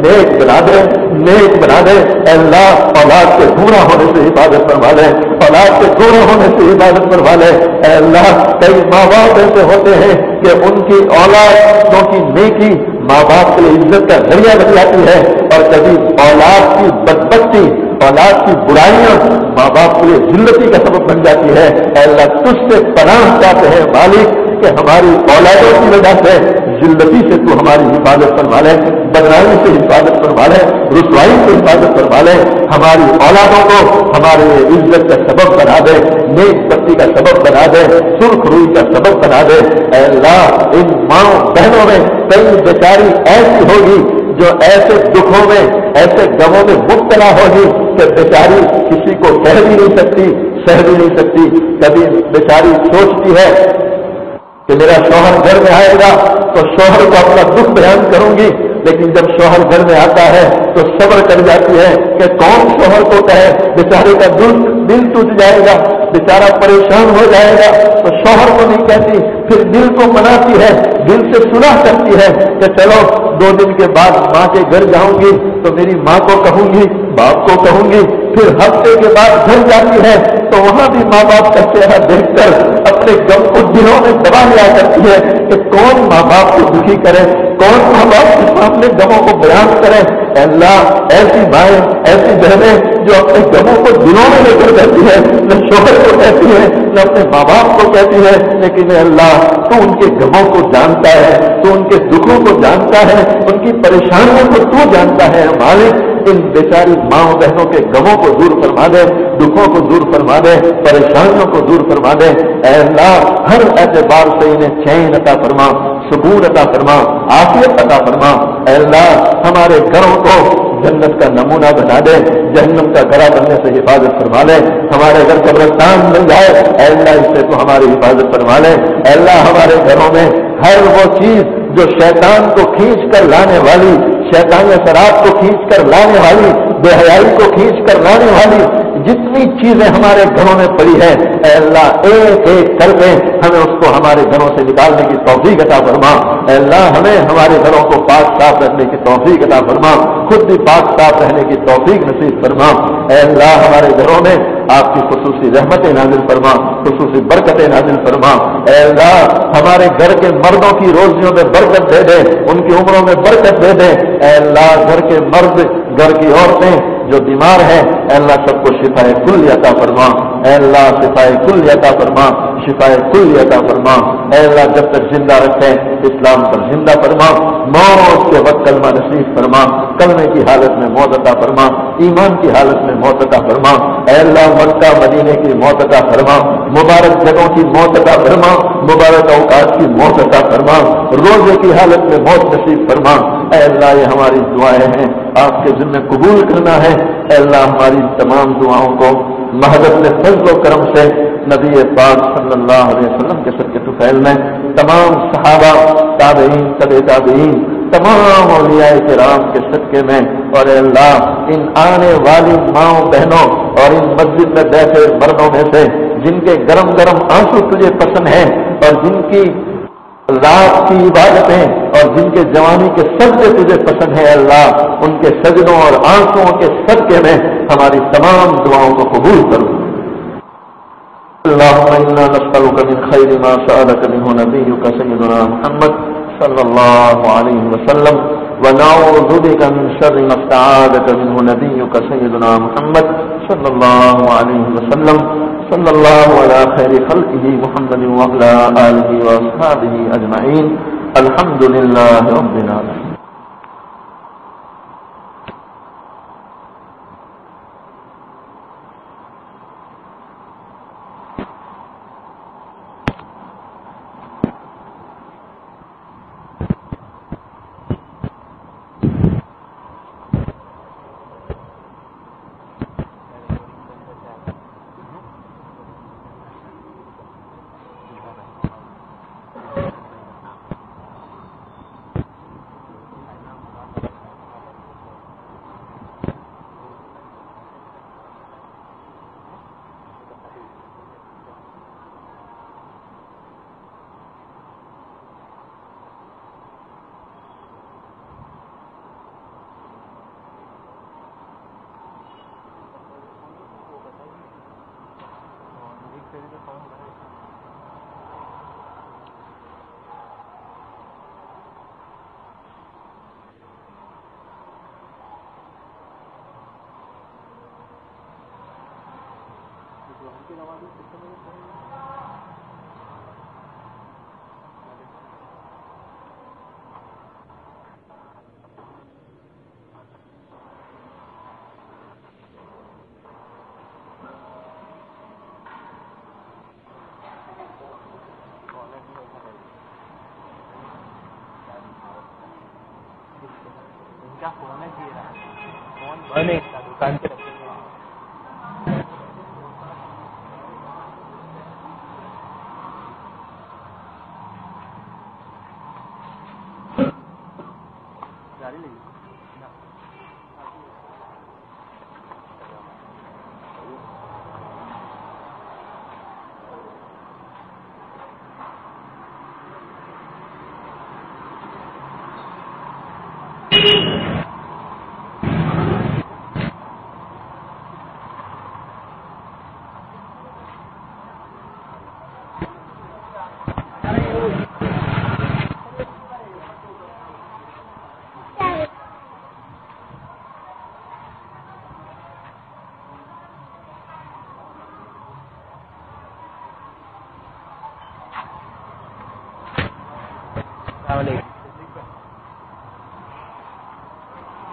نیک بنا دے نیک بنا دے. اے اللہ اولاد کے گمراہ ہونے سے حفاظت فرما لے اولاد کے گمراہ ہونے سے حفاظت فرما لے. اے اللہ کئی ماں باپ ایسے ہوتے ہیں کہ ان کی اولادوں کی نیکی ماں باپ کے لیے عزت کا ذریعہ بن جاتی ہے اور کبھی اولاد کی بدبختی اولاد کی برائیاں ماں باپ کے لیے ذلتی کا سبب بن جاتی ہے. اے اللہ تجھ سے پناہ چاہتے ہیں مالک کہ ہماری اولادوں کی وجہ سے ذلتی سے تو ہماری حفاظت فرما لے بدنامی سے حفاظت فرما لے, رسوائی سے حفاظت فرما لے, ہماری اولادوں کو ہمارے عزت کا سبب بنا دے, نیک بختی کا سبب بنا دے, سرخ روئی کا سبب بنا دے. اے اللہ ان ماں بہنوں میں کئی بیچاری ایسی ہوگی جو ایسے دکھوں میں ایسے غموں میں مبتلا ہوگی کہ بیچاری کسی کو کہہ بھی نہیں سکتی, سہ بھی نہیں سکتی. کبھی بیچاری سوچتی ہے کہ میرا شوہر گھر میں آئے گا تو شوہر کو اپنا دکھ بیان کروں گی, لیکن جب شوہر گھر میں آتا ہے تو صبر کر جاتی ہے کہ کون شوہر کو کہے, بیچارے کا دل ٹوٹ جائے گا, بیچارہ پریشان ہو جائے گا, تو شوہر کو نہیں کہتی, پھر دل کو مناتی ہے, دل سے صلح کرتی ہے کہ چلو 2 دن کے بعد ماں کے گھر جاؤں گی تو میری ماں کو کہوں گی, باپ کو کہوں گی. پھر ہفتے کے بعد گھر جاتی ہے تو وہاں بھی ماں باپ کا چہرہ دیکھ کر اپنے غم کو دلوں میں دبا لیا کرتی ہے کہ کون ماں باپ کو دکھی کرے, کون ماں باپ کے سامنے غموں کو بیان کرے. اللہ ایسی مائیں ایسی بہنیں جو اپنے غموں کو دلوں میں لے کر بیٹھی ہے, نہ شوہر کو کہتی ہے نہ اپنے ماں باپ کو کہتی ہے, لیکن اللہ تو ان کے غموں کو جانتا ہے, تو ان کے دکھوں کو جانتا ہے, ان کی پریشانیوں کو تو جانتا ہے. مالک ان بیچاری ماں بہنوں کے غموں کو دور فرما دے, دکھوں کو دور فرما دے, پریشانیوں کو دور فرما دے. اے اللہ ہر اعتبار سے انہیں چین عطا فرما, سکون عطا فرما, عافیت عطا فرما. اے اللہ ہمارے گھروں کو جنت کا نمونہ بنا دے, جہنم کا گڑھا بننے سے حفاظت فرما لے. ہمارے گھر قبرستان بن جائے, اے اللہ اس سے تو ہماری حفاظت فرما لے. اے اللہ ہمارے گھروں میں ہر وہ چیز جو شیطان کو کھینچ کر لانے والی, شیطان شراب کو کھینچ کر لانے والی, بے حیائی کو کھینچ کر لانے والی جتنی چیزیں ہمارے گھروں میں پڑی ہے, اے اللہ ایک ایک کر کے ہمیں اس کو ہمارے گھروں سے نکالنے کی توفیق عطا فرما. اے اللہ ہمیں ہمارے گھروں کو پاک صاف رکھنے کی توفیق عطا فرما, خود بھی پاک صاف رہنے کی توفیق نصیب فرما. اے اللہ ہمارے گھروں میں آپ کی خصوصی رحمتیں نازل فرما, خصوصی برکتیں نازل فرما. اے اللہ ہمارے گھر کے مردوں کی روزیوں میں برکت دے دے, ان کی عمروں میں برکت دے دے. اے اللہ گھر کے مرد, گھر کی عورتیں جو بیمار ہیں, اے اللہ سب کو شفائے کل عطا فرما. اے اللہ شفائے کل عطا فرما, شفائے کل عطا فرما. اے اللہ جب تک زندہ رکھے اسلام پر زندہ فرما, موت کے وقت کلمہ نصیب فرما, کلمے کی حالت میں موت عطا فرما, ایمان کی حالت میں موت عطا فرما. اے اللہ مکہ مدینے کی موت عطا فرما, مبارک جگہوں کی موت عطا فرما, مبارک اوقات کی موت عطا فرما, روزے کی حالت میں موت نصیب فرما. اے اللہ یہ ہماری دعائیں ہیں, آپ کے ذمہ قبول کرنا ہے. اے اللہ ہماری تمام دعاؤں کو محبت میں فضل و کرم سے نبی پاک صلی اللہ علیہ وسلم کے صدقے طفیل میں, تمام صحابہ, تابعین, تبع تابعین, تمام اولیاء کرام کے صدقے میں, اور اے اللہ ان آنے والی ماؤں بہنوں اور ان مسجد میں بیٹھے مردوں میں سے جن کے گرم گرم آنسو تجھے پسند ہیں, اور جن کی رات کی عبادتیں اور جن کے جوانی کے سجدے تجھے پسند ہے, اللہ ان کے سجدوں اور آنسوؤں کے صدقے میں ہماری تمام دعاؤں کو قبول کرو. اللهم إنا نسألك من خير ما سألك منه نبيك سيدنا محمد صلى الله عليه وسلم, ونعوذ بك من شر ما استعاذك منه نبيك سيدنا محمد صلى الله عليه وسلم. صلى الله على خير خلقه محمد وعلى آله وأصحابه أجمعين. الحمد لله رب العالمين. دکان پہ رکھیں گے.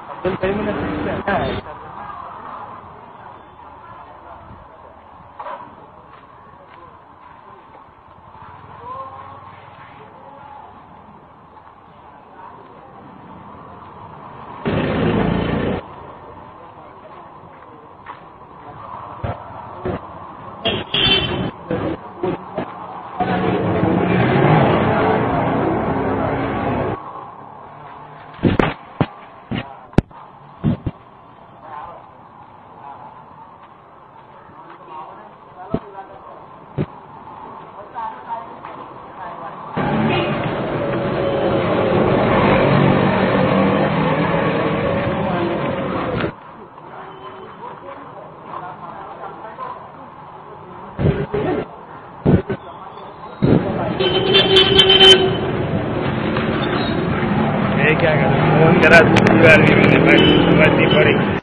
عبد الکریم نے کیا ہے؟ کیا کریں فون کرا 2 بار بھی میں نے بات نہیں پڑی.